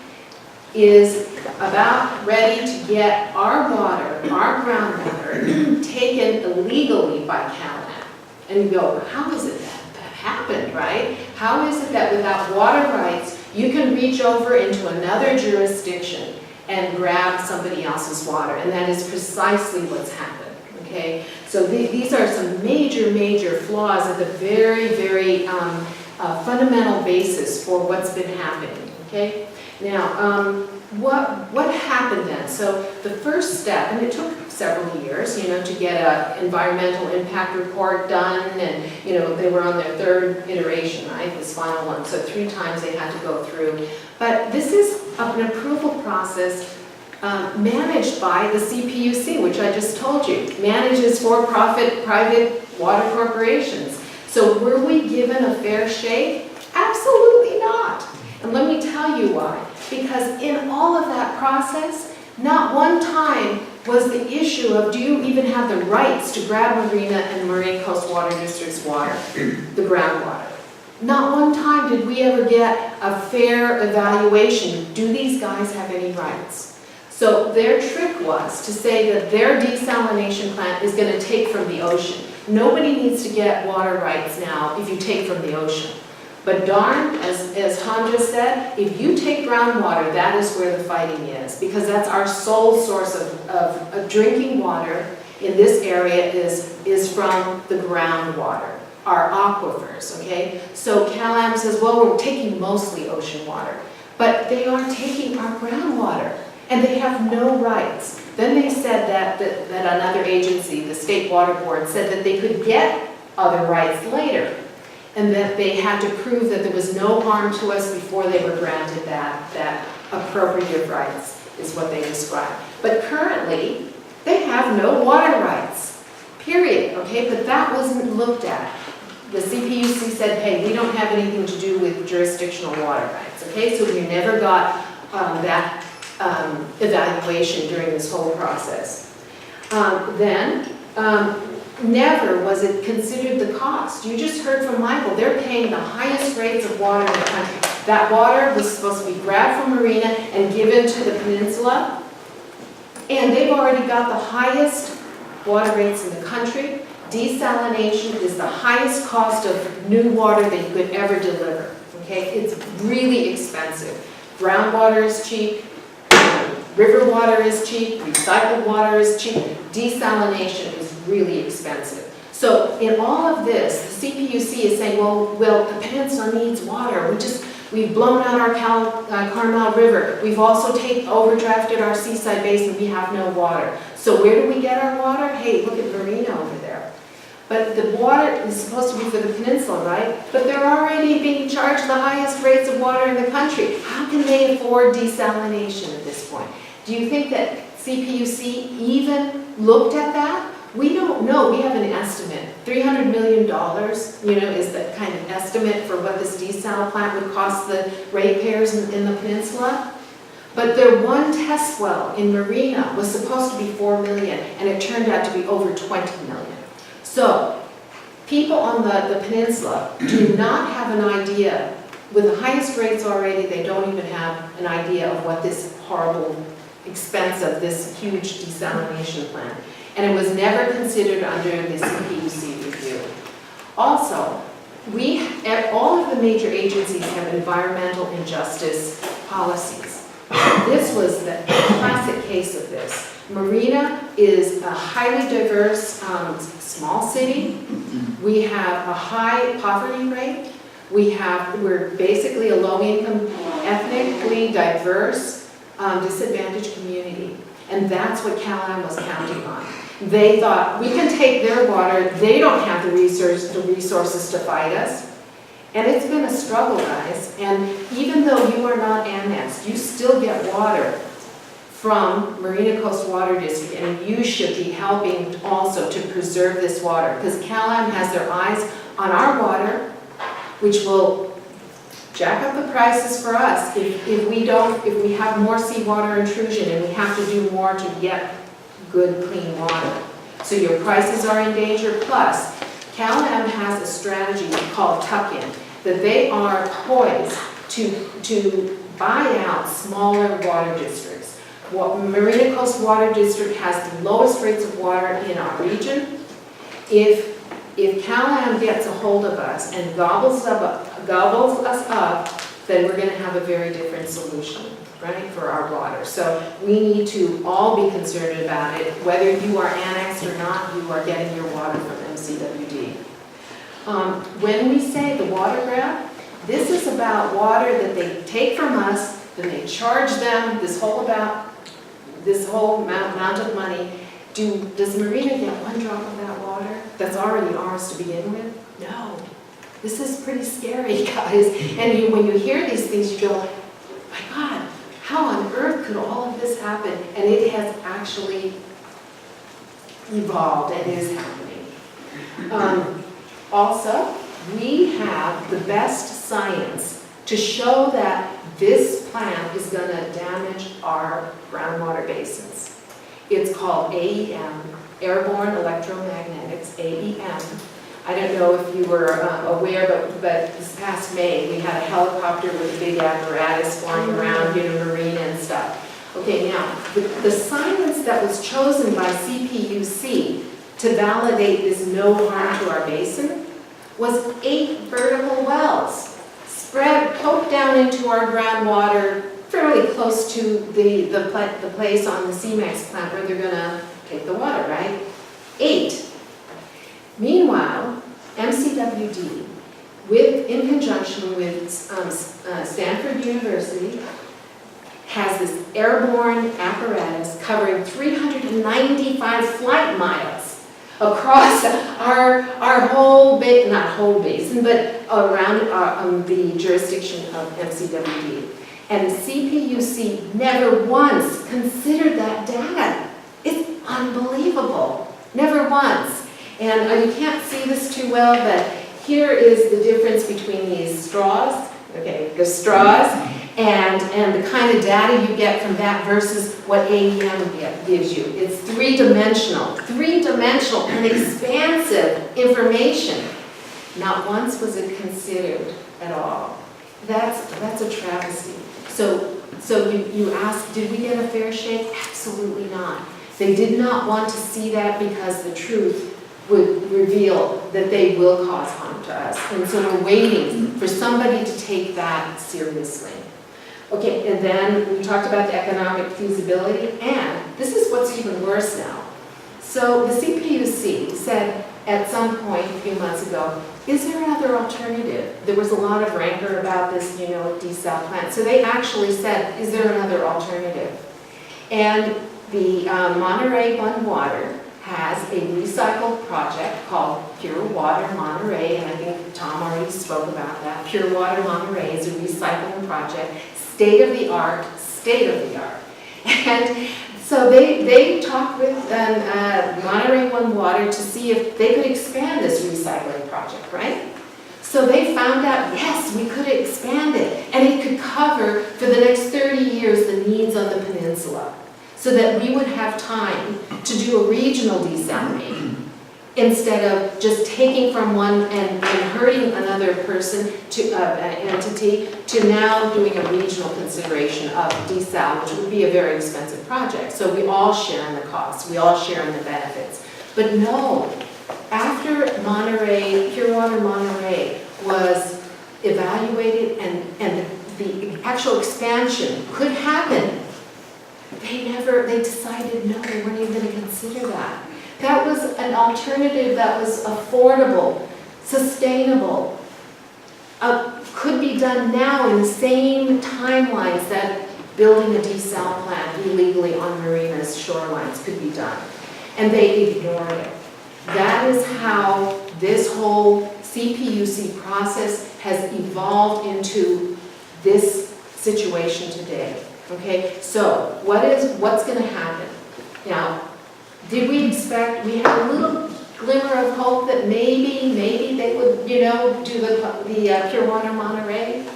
Speaker 5: is about ready to get our water, our groundwater, taken illegally by CalAM. And you go, how is it that happened, right? How is it that without water rights, you can reach over into another jurisdiction and grab somebody else's water? And that is precisely what's happened. Okay, so these are some major, major flaws at the very, very fundamental basis for what's been happening. Okay, now what happened then? So the first step, and it took several years, to get an environmental impact report done, and they were on their third iteration, right? This final one. So 3 times they had to go through. But this is an approval process managed by the CPUC, which I just told you, manages for-profit private water corporations. So were we given a fair shake? Absolutely not. And let me tell you why. Because in all of that process, not one time was the issue of do you even have the rights to grab Marina and Marine Coast Water District's water, the groundwater. Not one time did we ever get a fair evaluation. Do these guys have any rights? So their trick was to say that their desalination plant is going to take from the ocean. Nobody needs to get water rights now if you take from the ocean. But darn, as Han just said, if you take groundwater, that is where the fighting is, because that's our sole source of drinking water in this area is from the groundwater, our aquifers, okay? So CalAm says, well, we're taking mostly ocean water, but they are taking our groundwater, and they have no rights. Then they said that another agency, the State Water Board, said that they could get other rights later, and that they had to prove that there was no harm to us before they were granted that appropriative rights, is what they described. But currently, they have no water rights, period, okay? But that wasn't looked at. The CPUC said, hey, we don't have anything to do with jurisdictional water rights, okay? So we never got that evaluation during this whole process. Never was it considered the cost. You just heard from Michael, they're paying the highest rates of water in the country. That water was supposed to be grabbed from Marina and given to the peninsula, and they've already got the highest water rates in the country. Desalination is the highest cost of new water that you could ever deliver, okay? It's really expensive. Groundwater is cheap, river water is cheap, recycled water is cheap, desalination is really expensive. So in all of this, the CPUC is saying, well, the peninsula needs water. We've blown out our Carmel River. We've also overdrafted our seaside basin. We have no water. So where do we get our water? Hey, look at Marina over there. But the water is supposed to be for the peninsula, right? But they're already being charged the highest rates of water in the country. How can they afford desalination at this point? Do you think that CPUC even looked at that? We don't know. We have an estimate. $300 million, is the kind of estimate for what this desal plant would cost the ratepayers in the peninsula. But their one test well in Marina was supposed to be $4 million, and it turned out to be over $20 million. So people on the peninsula do not have an idea. With the highest rates already, they don't even have an idea of what this horrible expense of this huge desalination plant. And it was never considered under the CPUC review. Also, all of the major agencies have environmental injustice policies. This was the classic case of this. Marina is a highly diverse, small city. We have a high poverty rate. We're basically a low-income, ethnically diverse, disadvantaged community. And that's what CalAm was counting on. They thought, we can take their water, they don't have the resources to fight us. And it's been a struggle, guys. And even though you are not annexed, you still get water from Marina Coast Water District, and you should be helping also to preserve this water, because CalAm has their eyes on our water, which will jack up the prices for us if we have more seawater intrusion and we have to do more to get good, clean water. So your prices are in danger. Plus, CalAm has a strategy called tuck-in, that they are poised to buy out smaller water districts. Marina Coast Water District has the lowest rates of water in our region. If CalAm gets a hold of us and gobbles us up, then we're going to have a very different solution, right, for our water. So we need to all be concerned about it. Whether you are annexed or not, you are getting your water from MCWD. When we say the water grab, this is about water that they take from us, then they charge them this whole amount of money. Does Marina get one drop of that water that's already ours to begin with? No. This is pretty scary, guys. And when you hear these things, you go, my God, how on earth could all of this happen? And it has actually evolved and is happening. Also, we have the best science to show that this plant is going to damage our groundwater basins. It's called AEM, Airborne Electromagnetics, AEM. I don't know if you were aware, but this past May, we had a helicopter with a big apparatus flying around, Marina and stuff. Okay, now, the science that was chosen by CPUC to validate this no harm to our basin was 8 vertical wells spread, poked down into our groundwater fairly close to the place on the CMAX plant where they're gonna take the water, right? 8. Meanwhile, MCWD, in conjunction with Stanford University, has this airborne apparatus covering 395 flight miles across our whole basin, not whole basin, but around the jurisdiction of MCWD. And CPUC never once considered that data. It's unbelievable. Never once. And you can't see this too well, but here is the difference between these straws, okay, the straws, and the kind of data you get from that versus what AEM gives you. It's three-dimensional and expansive information. Not once was it considered at all. That's a travesty. So you ask, did we get a fair shake? Absolutely not. They did not want to see that because the truth would reveal that they will cause harm to us. And so we're waiting for somebody to take that seriously. Okay, and then we talked about the economic feasibility, and this is what's even worse now. So the CPUC said at some point a few months ago, is there another alternative? There was a lot of rancor about this, desal plant. So they actually said, is there another alternative? And the Monterey One Water has a recycle project called Pure Water Monterey, and I think Tom already spoke about that. Pure Water Monterey is a recycling project, state of the art. And so they talked with Monterey One Water to see if they could expand this recycling project, right? So they found out, yes, we could expand it, and it could cover for the next 30 years the needs of the peninsula, so that we would have time to do a regional desalination instead of just taking from one and hurting another person to entity to now doing a regional consideration of desal, which would be a very expensive project. So we all share in the costs, we all share in the benefits. But no, after Pure Water Monterey was evaluated and the actual expansion could happen, they decided no, they weren't even going to consider that. That was an alternative that was affordable, sustainable, could be done now in the same timelines that building a desal plant illegally on Marina's shorelines could be done. And they ignored it. That is how this whole CPUC process has evolved into this situation today. Okay, so what's going to happen? Now, did we expect, we had a little glimmer of hope that maybe they would, do the Pure Water Monterey?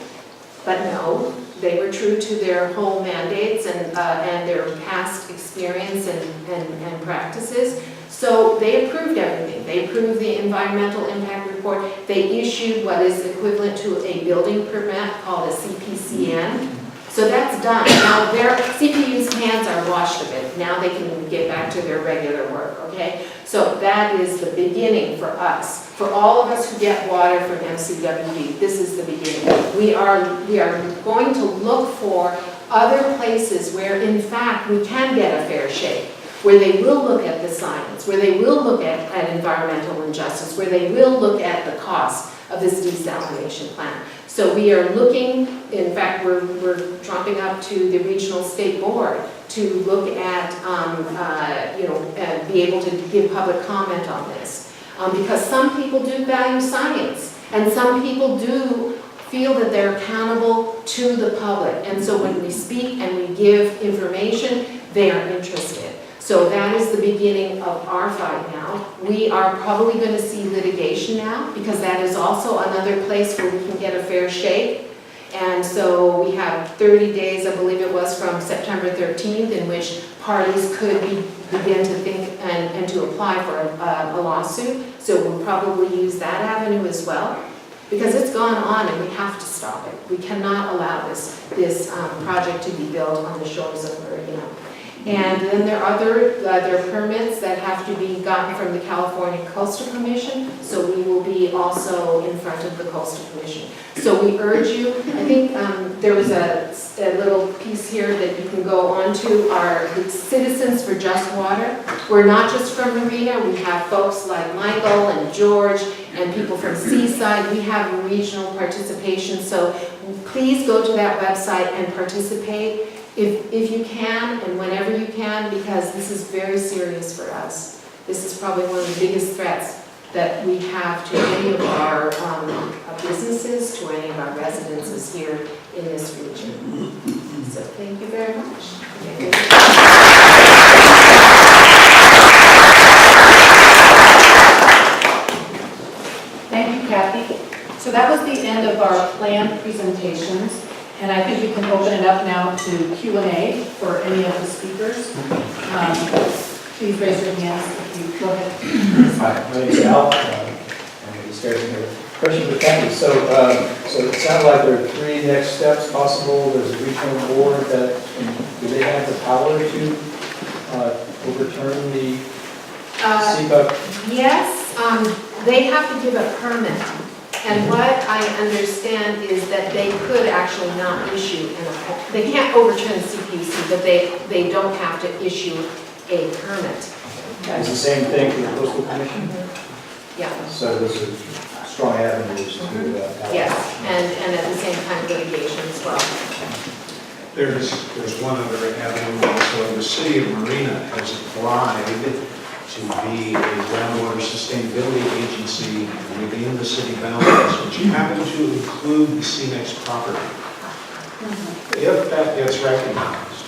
Speaker 5: But no, they were true to their whole mandates and their past experience and practices. So they approved everything. They approved the environmental impact report. They issued what is equivalent to a building permit called a CPCN. So that's done. Now their CPU's hands are washed of it. Now they can get back to their regular work, okay? So that is the beginning for us. For all of us who get water from MCWD, this is the beginning. We are going to look for other places where in fact we can get a fair shake, where they will look at the science, where they will look at environmental injustice, where they will look at the cost of this desalination plant. So we are looking, in fact, we're trumping up to the regional state board to look at, be able to give public comment on this. Because some people do value science, and some people do feel that they're accountable to the public. And so when we speak and we give information, they are interested. So that is the beginning of our fight now. We are probably going to see litigation now, because that is also another place where we can get a fair shake. And so we have 30 days, I believe it was, from September 13th, in which parties could begin to think and to apply for a lawsuit. So we'll probably use that avenue as well. because it's gone on and we have to stop it. We cannot allow this project to be built on the shores of Marina. And then there are other permits that have to be gotten from the California Coastal Commission, so we will be also in front of the Coastal Commission. So we urge you, I think there was a little piece here that you can go on to, our Citizens for Just Water. We're not just from Marina, we have folks like Michael and George and people from Seaside. We have regional participation, so please go to that website and participate. If you can, and whenever you can, because this is very serious for us. This is probably one of the biggest threats that we have to any of our businesses, to any of our residences here in this region. So thank you very much.
Speaker 1: Thank you, Kathy. So that was the end of our planned presentations. And I think we can open it up now to Q&A for any of the speakers. Please raise your hands if you go ahead.
Speaker 6: Hi, my name is Al. I'm with Garrison here. Question for Kathy. So it sounds like there are 3 next steps possible. There's a regional board that, do they have the power to overturn the CEPA?
Speaker 5: Yes, they have to give a permit. And what I understand is that they could actually not issue, they can't overturn the CPUC, but they don't have to issue a permit.
Speaker 6: It's the same thing for the Coastal Commission?
Speaker 5: Yeah.
Speaker 6: So those are strong avenues to...
Speaker 5: Yes, and at the same time litigation as well.
Speaker 2: There's one other avenue also. The city of Marina has applied to be a groundwater sustainability agency within the city boundaries, which happen to include the CMEX property. If that gets recognized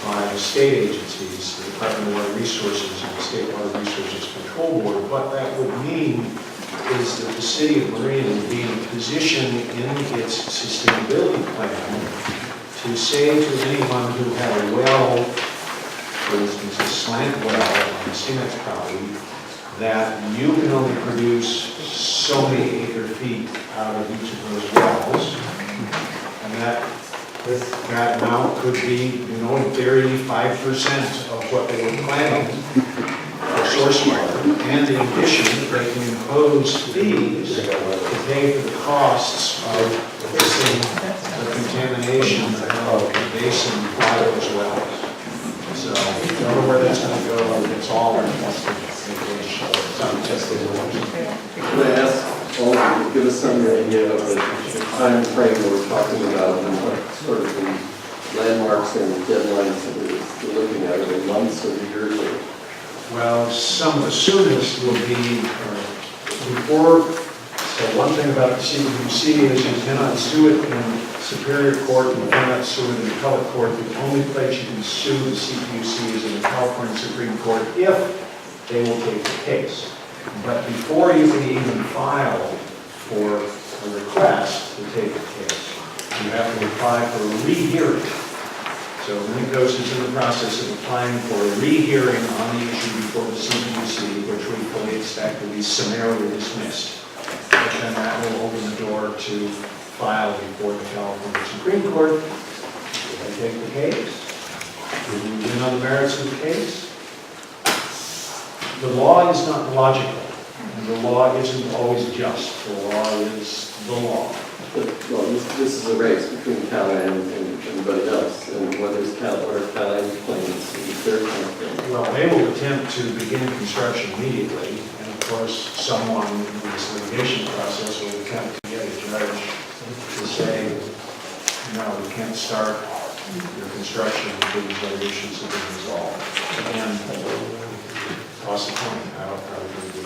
Speaker 2: by state agencies, the Department of Water Resources and the State Water Resources Control Board, what that would mean is that the city of Marina would be in a position in its sustainability plan to say to anyone who had a well, for instance, a slant well on the CMEX property, that you can only produce so many acre-feet out of each of those wells, and that amount could be, in theory, 5% of what they were planning for source water, and in addition, they can impose fees to pay for the costs of fixing the contamination of the basin by those wells. So, I don't know where that's going to go. It's all investigation.
Speaker 7: Can I ask, give us some idea of the time frame we're talking about and what sort of the landmarks and deadlines that we're looking at? Are they months or years? Or?
Speaker 2: Well, some of the soonest will be before. So one thing about the CPUC is you cannot sue it in Superior Court and you cannot sue it in the appellate court. The only place you can sue the CPUC is in the California Supreme Court if they will take the case. But before you can even file for a request to take the case, you have to apply for a rehearing. So Minicos is in the process of applying for a rehearing on the issue before the CPUC, which we fully expect will be summarily dismissed. And that will open the door to file before the California Supreme Court. If they take the case, if we win on the merits of the case, the law is not logical, and the law isn't always just. The law is the law.
Speaker 7: Well, this is a race between Callahan and everybody else, and what are Callahan's plans? Is their plan?
Speaker 2: Well, they will attempt to begin construction immediately, and of course, someone in this litigation process will attempt to get a judge to say, no, we can't start your construction until these other issues have been resolved. And toss a coin, I don't probably do.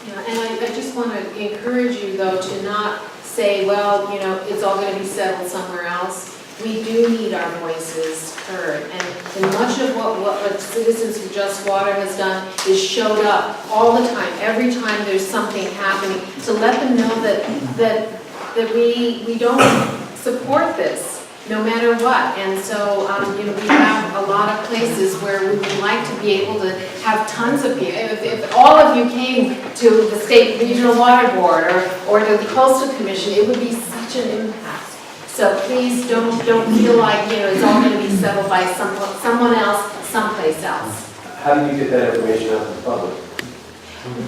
Speaker 5: Yeah, and I just want to encourage you, though, to not say, well, it's all going to be settled somewhere else. We do need our voices heard, and much of what Citizens for Just Water has done is showed up all the time, every time there's something happening, to let them know that we don't support this. no matter what. And so, you know, we have a lot of places where we would like to be able to have tons of people. If all of you came to the State Regional Water Board or to the Coastal Commission, it would be such an impact. So please don't feel like, you know, it's all going to be settled by someone else, someplace else.
Speaker 6: How do you get that information out to the public?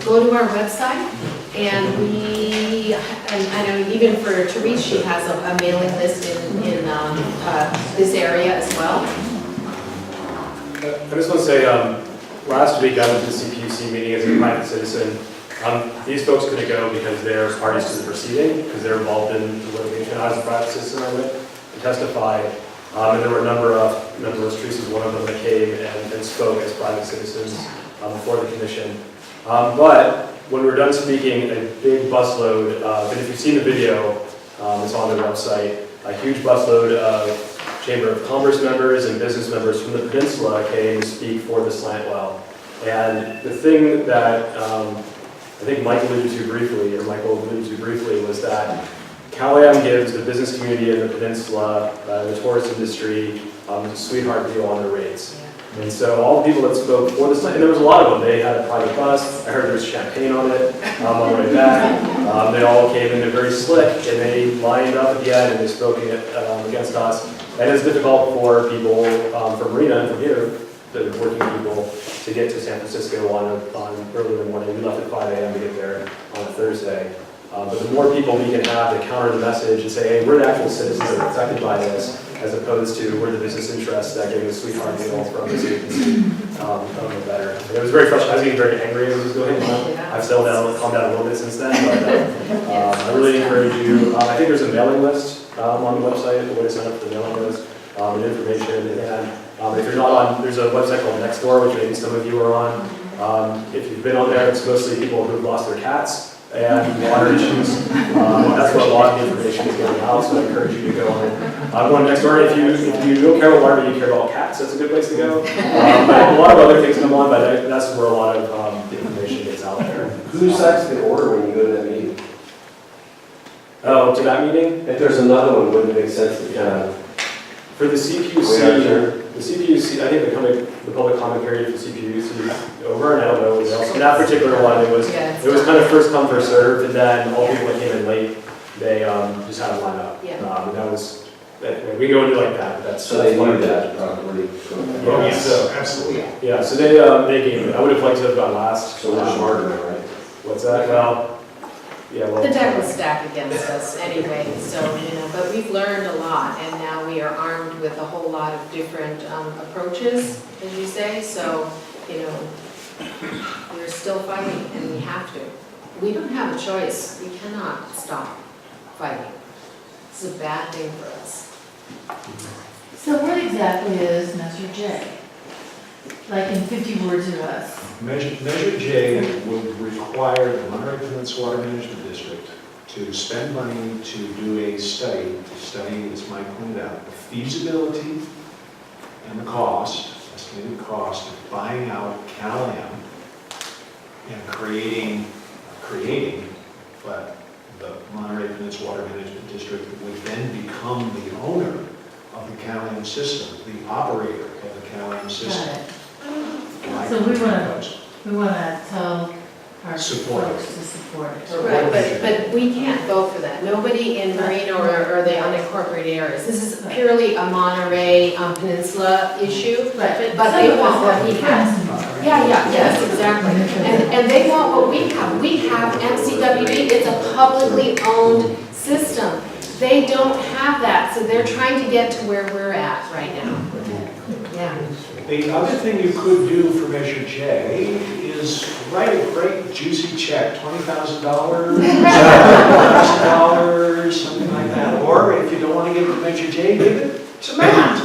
Speaker 5: Go to our website, and I know even for Therese, she has a mailing list in this area as well.
Speaker 3: I just want to say, last week I went to the CPUC meeting as a private citizen. These folks couldn't go because they're parties to the proceeding, because they're involved in the litigation. I was a private citizen, I went and testified, and there were a number of Teresa's one of them that came and spoke as private citizens before the commission. But when we were done speaking, a big busload, and if you've seen the video, it's on their website, a huge busload of Chamber of Commerce members and business members from the peninsula came to speak for the slant well. And the thing that I think Michael alluded to briefly, was that CalAm gives the business community in the peninsula, the tourist industry, a sweetheart deal on their rates. And so all the people that spoke for this, and there was a lot of them, they had a private bus, I heard there was champagne on it on the way back. They all came in, they're very slick, and they lined up at the end and they spoke against us. And it's difficult for people from Marina and from here, the working people, to get to San Francisco on early in the morning. We left at 5 a.m. to get there on a Thursday. But the more people we can have to counter the message and say, hey, we're the actual citizens that are affected by this, as opposed to we're the business interests that getting a sweetheart deal from this agency, the better. And it was very frustrating. I was getting very angry as it was going on. I've calmed down a little bit since then, but I really encourage you. I think there's a mailing list on the website, the way to sign up for the mailing list, and information. And if you're not on, there's a website called Nextdoor, which maybe some of you are on. If you've been on there, it's mostly people who've lost their cats and water issues. That's where a lot of the information is getting out, so I encourage you to go on. Go on Nextdoor. If you don't care about water, but you care about cats, that's a good place to go. But a lot of other things come on, but that's where a lot of the information gets out there.
Speaker 6: Who decides the order when you go to that meeting?
Speaker 3: Oh, to that meeting?
Speaker 6: If there's another one, wouldn't it make sense to kind of...
Speaker 3: For the CPUC, I think the public comment period for CPUC is over, and I don't know what else. That particular one, it was kind of first come, first served, and then all people that came in late, they just had to line up.
Speaker 5: Yeah.
Speaker 3: And that was, we go into like that, but that's...
Speaker 6: So they knew that properly.
Speaker 2: Oh, yes, absolutely.
Speaker 3: Yeah, so they gave me, I would have liked to have gone last.
Speaker 6: So we're smarter now, right?
Speaker 3: What's that? Well, yeah, well...
Speaker 5: The deck was stacked against us anyway, so, you know, but we've learned a lot, and now we are armed with a whole lot of different approaches, as you say, so, you know, we're still fighting, and we have to. We don't have a choice. We cannot stop fighting. It's a bad thing for us.
Speaker 8: So what exactly is Measure J? Like in 50 words or less?
Speaker 2: Measure J would require the Monterey Peninsula Water Management District to spend money to do a study, as Mike pointed out, the feasibility and the cost, estimated cost of buying out CalAm and creating, but the Monterey Peninsula Water Management District would then become the owner of the CalAm system, the operator of the CalAm system.
Speaker 8: Got it.
Speaker 2: Like
Speaker 8: So we
Speaker 2: proposed.
Speaker 8: want to tell our
Speaker 2: Support it.
Speaker 8: folks to support it.
Speaker 5: Right, but we can't vote for that. Nobody in Marina or the unincorporated areas. This is purely a Monterey Peninsula issue, but they want what we have. Yes, exactly. And they want what we have. We have MCWD, it's a publicly owned system. They don't have that, so they're trying to get to where we're at right now. Yeah.
Speaker 2: The other thing you could do for Measure J is write a great juicy check, $20,000, $1,000, something like that. Or if you don't want to give it to Measure J, give it to Matt.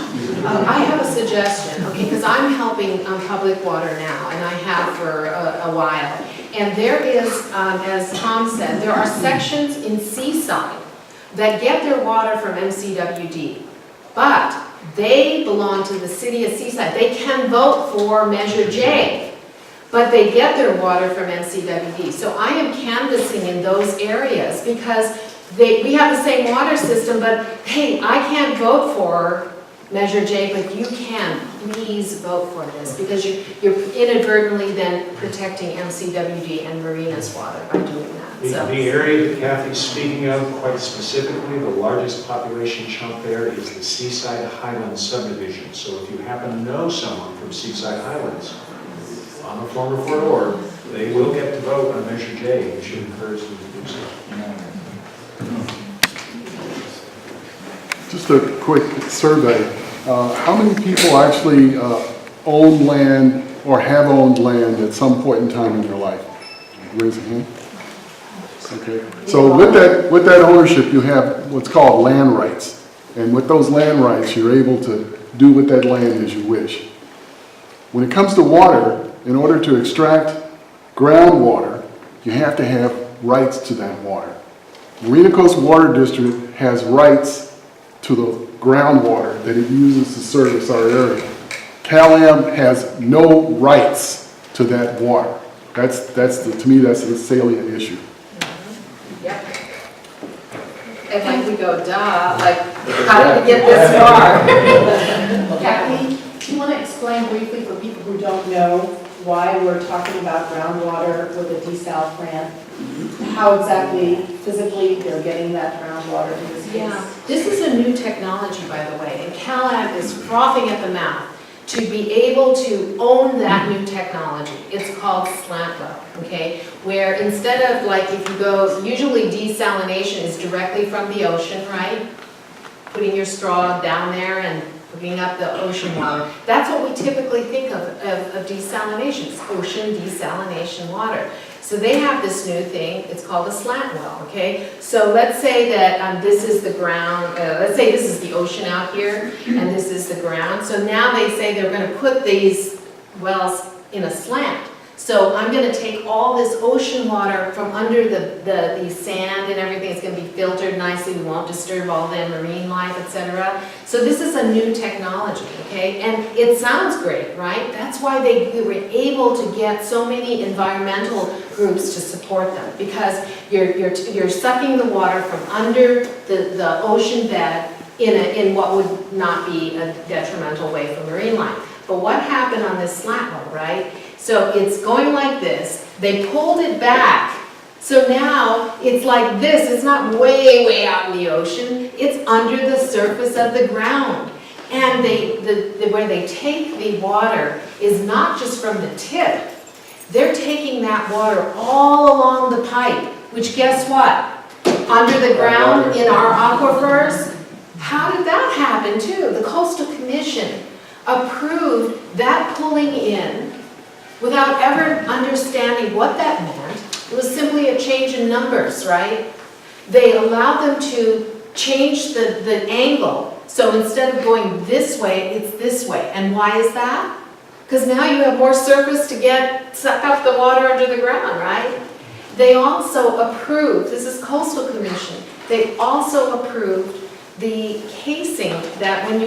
Speaker 5: I have a suggestion, okay, because I'm helping public water now, and I have for a while. And there is, as Tom said, there are sections in Seaside that get their water from MCWD, but they belong to the city of Seaside. They can vote for Measure J, but they get their water from MCWD. So I am canvassing in those areas because we have the same water system, but hey, I can't vote for Measure J, but you can. Please vote for this, because you're inadvertently then protecting MCWD and Marina's water by doing that.
Speaker 2: The
Speaker 5: So,
Speaker 2: area that Kathy's speaking of, quite specifically, the largest population chunk there is the Seaside Highlands subdivision. So if you happen to know someone from Seaside Highlands, on the former FORA, they will get to vote on Measure J. You should encourage them to do so.
Speaker 9: Just a quick survey. How many people actually own land or have owned land at some point in time in their life? Raise a hand. Okay. So with that ownership, you have what's called land rights. And with those land rights, you're able to do with that land as you wish. When it comes to water, in order to extract groundwater, you have to have rights to that water. Marina Coast Water District has rights to the groundwater that it uses to service our area. CalAm has no rights to that water. To me, that's the salient issue.
Speaker 5: yep. And like we go, duh, like, how did we get this far?
Speaker 1: Kathy, do you want to explain briefly for people who don't know why we're talking about groundwater with a desal plant? How exactly physically they're getting that groundwater in this case?
Speaker 5: Yeah, this is a new technology, by the way, and CalAm is frothing at the mouth to be able to own that new technology. It's called slant well, okay? Where instead of like if you go, usually desalination is directly from the ocean, right? Putting your straw down there and hooking up the ocean water. That's what we typically think of desalination, it's ocean desalination water. So they have this new thing, it's called a slant well, okay? So let's say that this is the ground, let's say this is the ocean out here, and this is the ground. So now they say they're gonna put these wells in a slant. So I'm gonna take all this ocean water from under the sand and everything, it's gonna be filtered nicely, we won't disturb all the marine life, etc. So this is a new technology, okay? And it sounds great, right? That's why they were able to get so many environmental groups to support them, because you're sucking the water from under the ocean bed in what would not be a detrimental way for marine life. But what happened on this slant well, right? So it's going like this, they pulled it back, so now it's like this, it's not way out in the ocean, it's under the surface of the ground. And where they take the water is not just from the tip, they're taking that water all along the pipe, which guess what? Under the ground in our aquifers. How did that happen too? The Coastal Commission approved that pulling in without ever understanding what that meant. It was simply a change in numbers, right? They allowed them to change the angle. So instead of going this way, it's this way. And why is that? Because now you have more surface to suck up the water under the ground, right? They also approved, this is Coastal Commission, they also approved the casing that when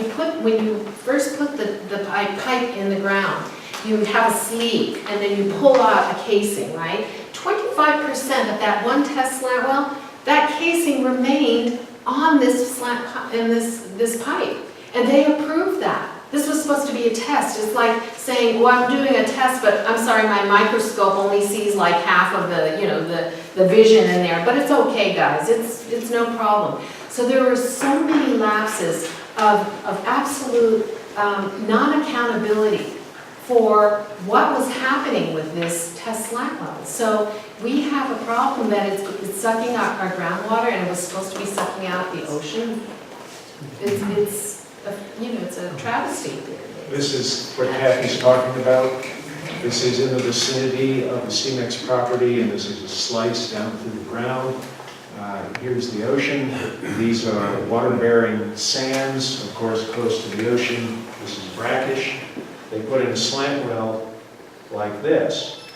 Speaker 5: you first put the pipe in the ground, you have a sleeve and then you pull out a casing, right? 25% of that one test slant well, that casing remained on this this pipe, and they approved that. This was supposed to be a test. It's like saying, well, I'm doing a test, but I'm sorry, my microscope only sees like half of the vision in there, but it's okay, guys, it's no problem. So there were so many lapses of absolute non-accountability for what was happening with this test slant well. So we have a problem that it's sucking out our groundwater, and it was supposed to be sucking out the ocean. It's a travesty.
Speaker 2: This is what Kathy's talking about. This is in the vicinity of the CMEX property, and this is a slice down through the ground. Here's the ocean. These are water-bearing sands, of course, close to the ocean. This is brackish. They put in a slant well like this.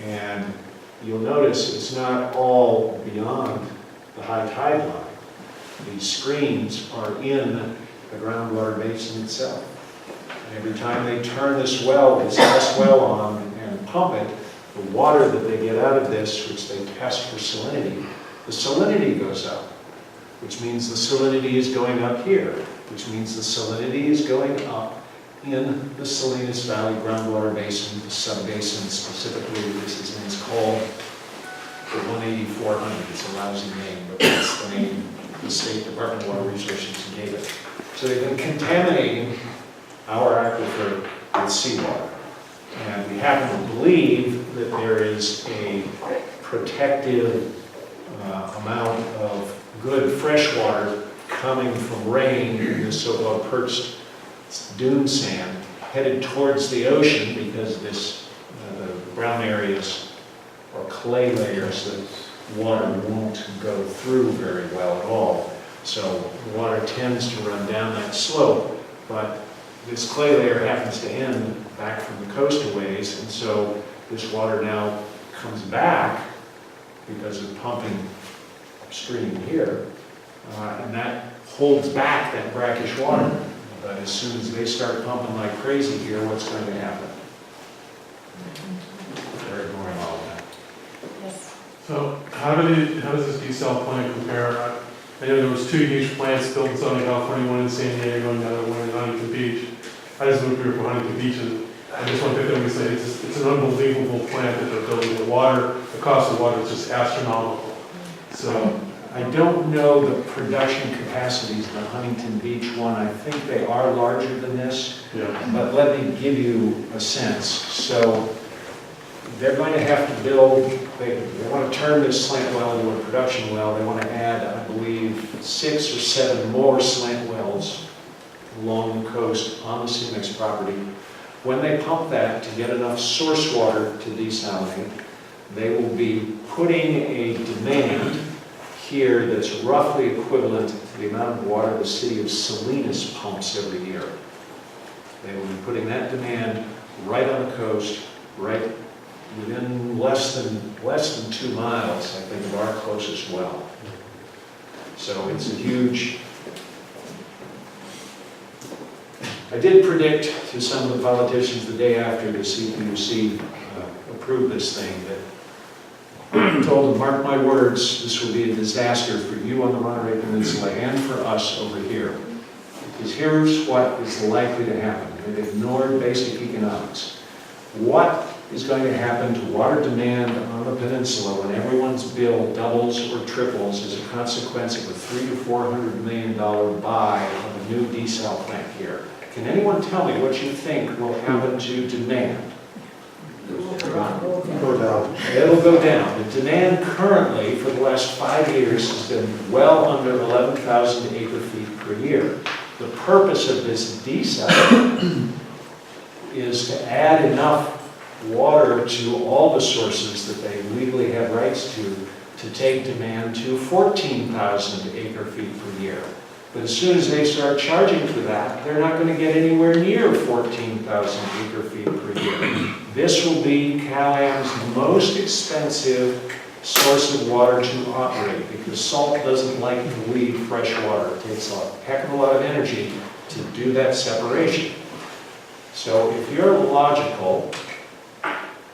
Speaker 2: And you'll notice it's not all beyond the high tide line. These screens are in the groundwater basin itself. And every time they turn this test well on and pump it, the water that they get out of this, which they test for salinity, the salinity goes up, which means the salinity is going up here, which means the salinity is going up in the Salinas Valley groundwater basin, the sub-basin specifically. This is, and it's called the 18400. It's a lousy name, but that's the name the State Department of Water Resources gave it. So they've been contaminating our aquifer with seawater. And we happen to believe that there is a protective amount of good fresh water coming from rain in this so-called perched dune sand headed towards the ocean, because this the brown areas or clay layers that water won't go through very well at all. So the water tends to run down that slope, but this clay layer happens to end back from the coast a ways, and so this water now comes back because of pumping upstream here, and that holds back that brackish water. But as soon as they start pumping like crazy here, what's going to happen? They're ignoring all of that.
Speaker 1: Yes.
Speaker 10: So how does this desal plant compare? I know there was 2 huge plants built in Southern California, one in San Diego and the other one in Huntington Beach. I just moved here from Huntington Beach, and I just want to pick up and say it's an unbelievable plant that they're building. The cost of water is just astronomical. So
Speaker 2: I don't know the production capacities of the Huntington Beach one. I think they are larger than this,
Speaker 10: yeah.
Speaker 2: but let me give you a sense. So they're going to have to build, they want to turn this slant well into a production well. They want to add, I believe, 6 or 7 more slant wells along the coast on the CMX property. When they pump that to get enough source water to desalinate, they will be putting a demand here that's roughly equivalent to the amount of water the city of Salinas pumps every year. They will be putting that demand right on the coast, right within less than 2 miles, I think, of our closest well. So it's a huge. I did predict to some of the politicians the day after the CPUC approved this thing that I told them, mark my words, this will be a disaster for you on the Monterey Peninsula and for us over here. Because here's what is likely to happen. They've ignored basic economics. What is going to happen to water demand on the peninsula when everyone's bill doubles or triples as a consequence of a $300 to $400 million buy of a new desal plant here? Can anyone tell me what you think will happen to demand? It'll go down. The demand currently for the last 5 years has been well under 11,000 acre-feet per year. The purpose of this desal is to add enough water to all the sources that they legally have rights to take demand to 14,000 acre-feet per year. But as soon as they start charging for that, they're not going to get anywhere near 14,000 acre-feet per year. This will be Cal-Am's most expensive source of water to operate, because salt doesn't like to leave fresh water. It takes a heck of a lot of energy to do that separation. So if you're logical,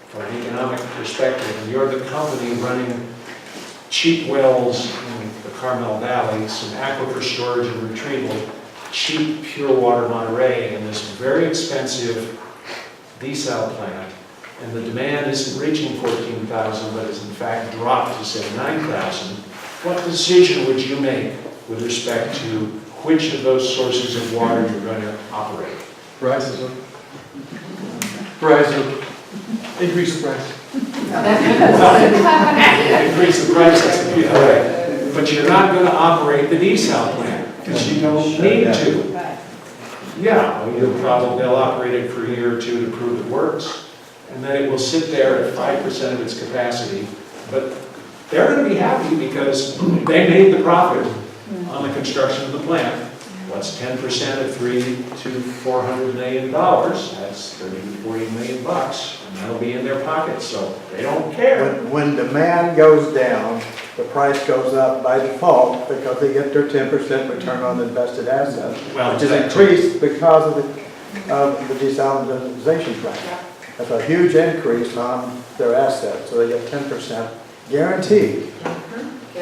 Speaker 2: from an economic perspective, and you're the company running cheap wells in the Carmel Valley, some aquifer storage and retrieval, cheap pure water Monterey, and this very expensive desal plant, and the demand isn't reaching 14,000, but is in fact dropped to say 9,000, what decision would you make with respect to which of those sources of water you're going to operate?
Speaker 4: Prices up. Increase the price.
Speaker 2: Increase the price, all right. But you're not going to operate the desal plant, because you don't need to. Yeah, well, they'll operate it for a year or two to prove it works, and then it will sit there at 5% of its capacity. But they're going to be happy because they made the profit on the construction of the plant. What's 10% of $300 to $400 million? That's $30 to $40 million, and that'll be in their pockets, so they don't care.
Speaker 11: When demand goes down, the price goes up by default because they get their 10% return on the invested asset, which is increased because of the desalination plant. That's a huge increase on their assets, so they get 10% guaranteed.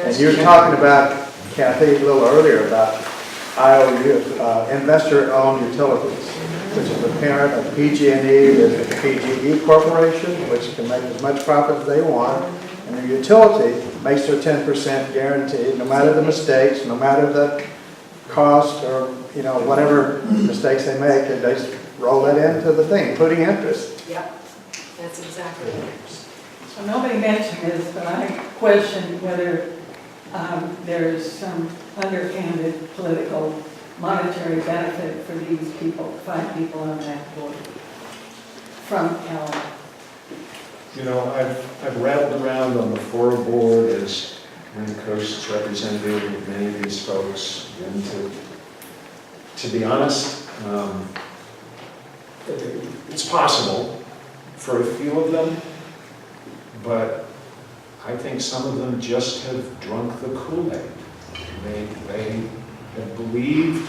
Speaker 11: And you were talking about, Kathy, a little earlier about IOUs, investor-owned utilities, which is the parent of PG&E, is the PG&E Corporation, which can make as much profit as they want. And the utility makes their 10% guaranteed, no matter the mistakes, no matter the cost or, whatever mistakes they make, and they just roll that into the thing, including interest.
Speaker 5: Yep, that's exactly it.
Speaker 12: So nobody mentioned this, but I question whether there's some underhanded political monetary benefit for these people, 5 people on that board from Cal.
Speaker 2: I've rattled around on the FORA board as Marina Coast's representative with many of these folks, and to be honest, it's possible for a few of them, but I think some of them just have drunk the Kool-Aid. They have believed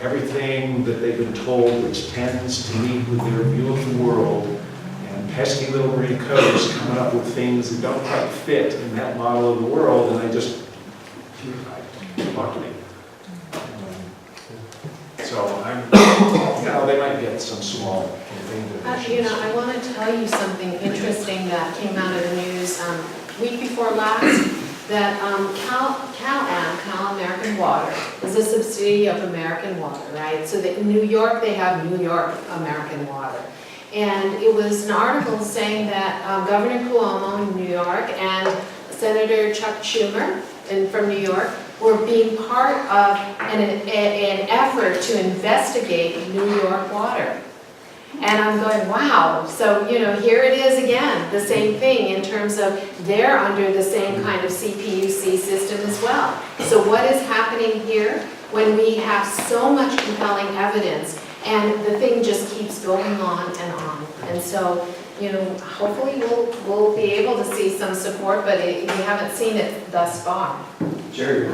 Speaker 2: everything that they've been told, which tends to meet with their view of the world, and pesky little Marina Coast coming up with things that don't quite fit in that model of the world, and they talk to me. So they might get some small campaign donations.
Speaker 5: I want to tell you something interesting that came out of the news week before last, that Cal American Water is a subsidiary of American Water, right? So that in New York, they have New York American Water. And it was an article saying that Governor Cuomo in New York and Senator Chuck Schumer from New York were being part of an effort to investigate New York water. And I'm going, wow. So, here it is again, the same thing in terms of they're under the same kind of CPUC system as well. So what is happening here when we have so much compelling evidence and the thing just keeps going on and on? And so, hopefully we'll be able to see some support, but we haven't seen it thus far.
Speaker 6: Jerry.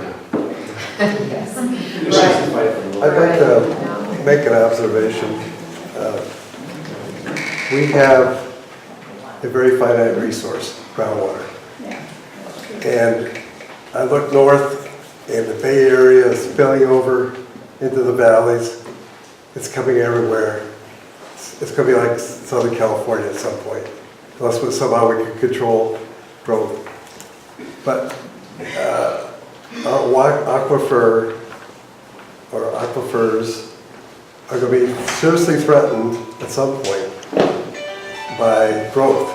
Speaker 5: Yes.
Speaker 13: I'd like to make an observation. We have a very finite resource, groundwater. And I look north, and the Bay Area is spilling over into the valleys. It's coming everywhere. It's going to be like Southern California at some point, unless somehow we can control growth. But our aquifers are going to be seriously threatened at some point by growth.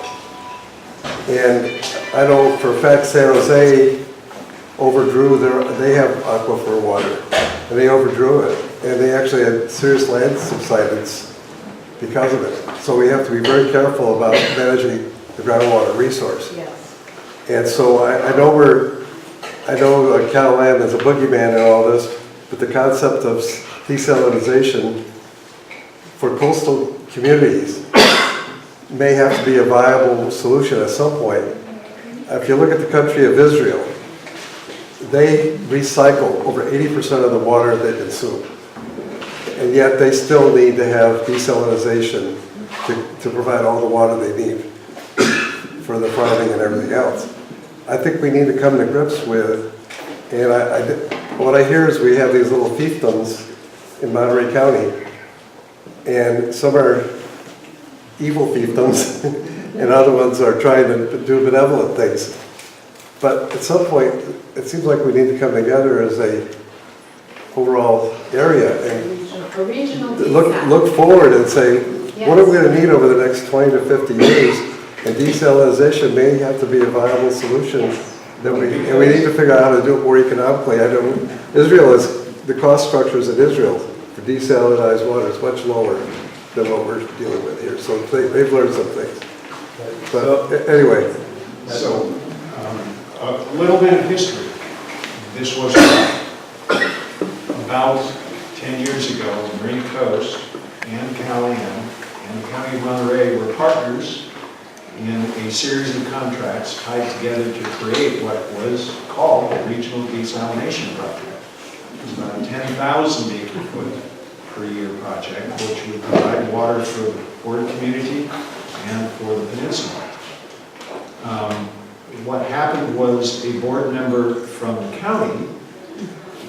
Speaker 13: And I know for a fact San Jose overdrew they have aquifer water, and they overdrew it. And they actually had serious land subsidence because of it. So we have to be very careful about managing the groundwater resource.
Speaker 5: Yes.
Speaker 13: And so I know Cal Land is a boogeyman in all this, but the concept of desalination for coastal communities may have to be a viable solution at some point. If you look at the country of Israel, they recycle over 80% of the water they consume. And yet they still need to have desalination to provide all the water they need for the farming and everything else. I think we need to come to grips with, and what I hear is we have these little fiefdoms in Monterey County, and some are evil fiefdoms, and other ones are trying to do benevolent things. But at some point, it seems like we need to come together as a overall area and look forward and say, what are we going to need over the next 20 to 50 years? And desalination may have to be a viable solution. And we need to figure out how to do it more economically. The cost structures in Israel for desalinized water is much lower than what we're dealing with here. So they've learned some things. But anyway.
Speaker 2: So a little bit of history. This was about 10 years ago, Marina Coast and Cal-Am and the County of Monterey were partners in a series of contracts tied together to create what was called the Regional Desalination Project. It was about a 10,000 acre foot per year project, which would provide water for the Port community and for the peninsula. what happened was a board member from the county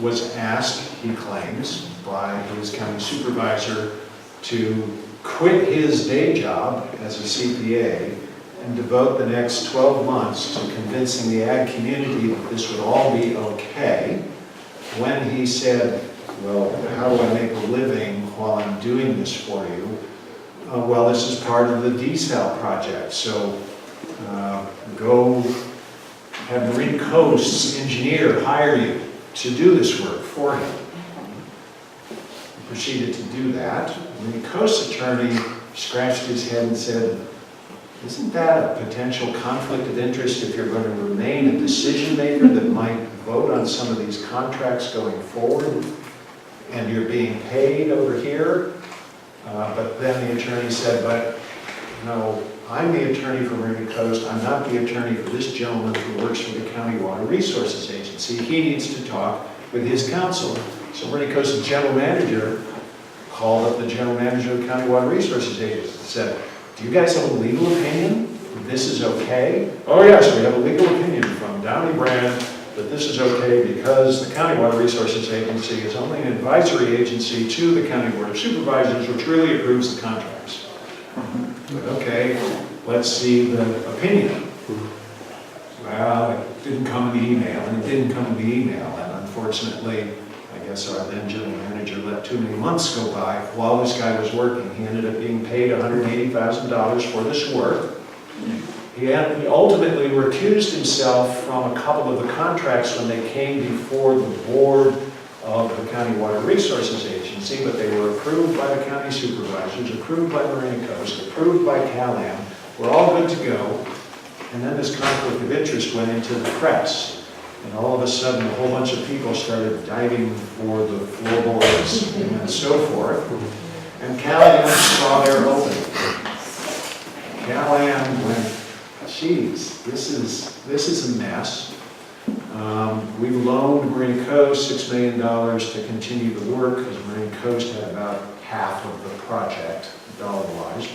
Speaker 2: was asked, he claims, by his county supervisor to quit his day job as a CPA and devote the next 12 months to convincing the ag community that this would all be okay. When he said, well, how do I make a living while I'm doing this for you? Well, this is part of the desal project, so go have Marine Coast's engineer hire you to do this work for him. He proceeded to do that. Marine Coast's attorney scratched his head and said, isn't that a potential conflict of interest if you're going to remain a decision maker that might vote on some of these contracts going forward and you're being paid over here? But then the attorney said, but no, I'm the attorney for Marina Coast. I'm not the attorney for this gentleman who works for the County Water Resources Agency. He needs to talk with his counsel. So Marina Coast's general manager called up the general manager of the County Water Resources Agency and said, do you guys have a legal opinion that this is okay? Oh yes, we have a legal opinion from Downey Brand that this is okay because the County Water Resources Agency is only an advisory agency to the County Board of Supervisors, which really approves the contracts. Okay, let's see the opinion. Well, it didn't come in the email, and it didn't come in the email, and unfortunately, I guess our then general manager let too many months go by while this guy was working. He ended up being paid $180,000 for this work. He ultimately recused himself from a couple of the contracts when they came before the board of the County Water Resources Agency, but they were approved by the county supervisors, approved by Marina Coast, approved by CalAm. We're all good to go. And then this conflict of interest went into the press. And all of a sudden, a whole bunch of people started diving for the floorboards and so forth. And CalAm saw their opening. CalAm went, geez, this is a mess. We loaned Marina Coast $6 million to continue the work because Marina Coast had about half of the project, dollar-wise.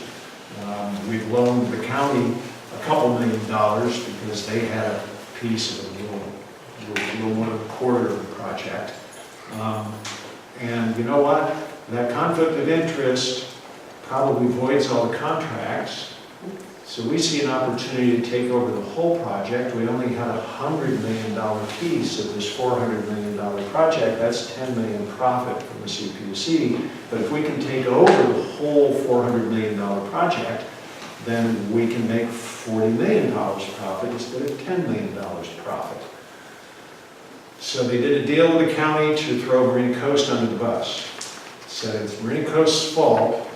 Speaker 2: We've loaned the county a couple $1 million because they had a piece of a little more than a quarter of the project. And you know what? That conflict of interest probably voids all the contracts. So we see an opportunity to take over the whole project. We only had a $100 million piece of this $400 million project. That's $10 million profit from the CPUC. But if we can take over the whole $400 million project, then we can make $40 million profit instead of $10 million profit. So they did a deal with the county to throw Marina Coast under the bus. Said it's Marina Coast's fault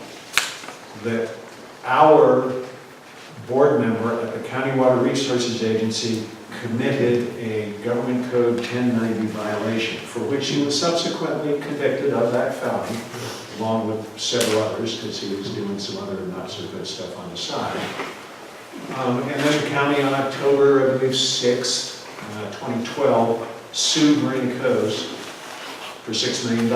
Speaker 2: that our board member at the County Water Resources Agency committed a Government Code 1090 violation, for which he was subsequently convicted of that felony, along with several others, because he was doing some other not so good stuff on the side. And then the county on October, I believe, 6th, 2012, sued Marina Coast for $6 million.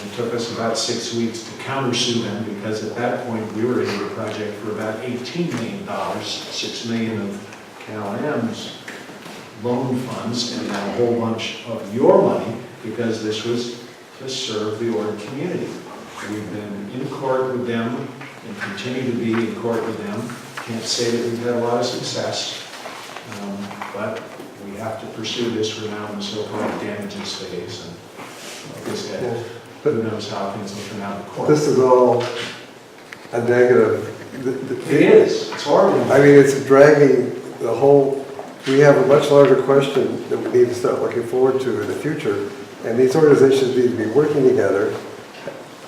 Speaker 2: It took us about 6 weeks to countersue them because at that point we were in the project for about $18 million, $6 million of CalAm's loan funds, and then a whole bunch of your money because this was to serve the Ord community. We've been in court with them and continue to be in court with them. Can't say that we've had a lot of success, but we have to pursue this. We're now in the so-called damages phase, and like I said, who knows how things will turn out in court.
Speaker 13: This is all a negative.
Speaker 2: It is. It's horrible.
Speaker 13: I mean, it's dragging the whole, we have a much larger question that we need to start looking forward to in the future. And these organizations need to be working together,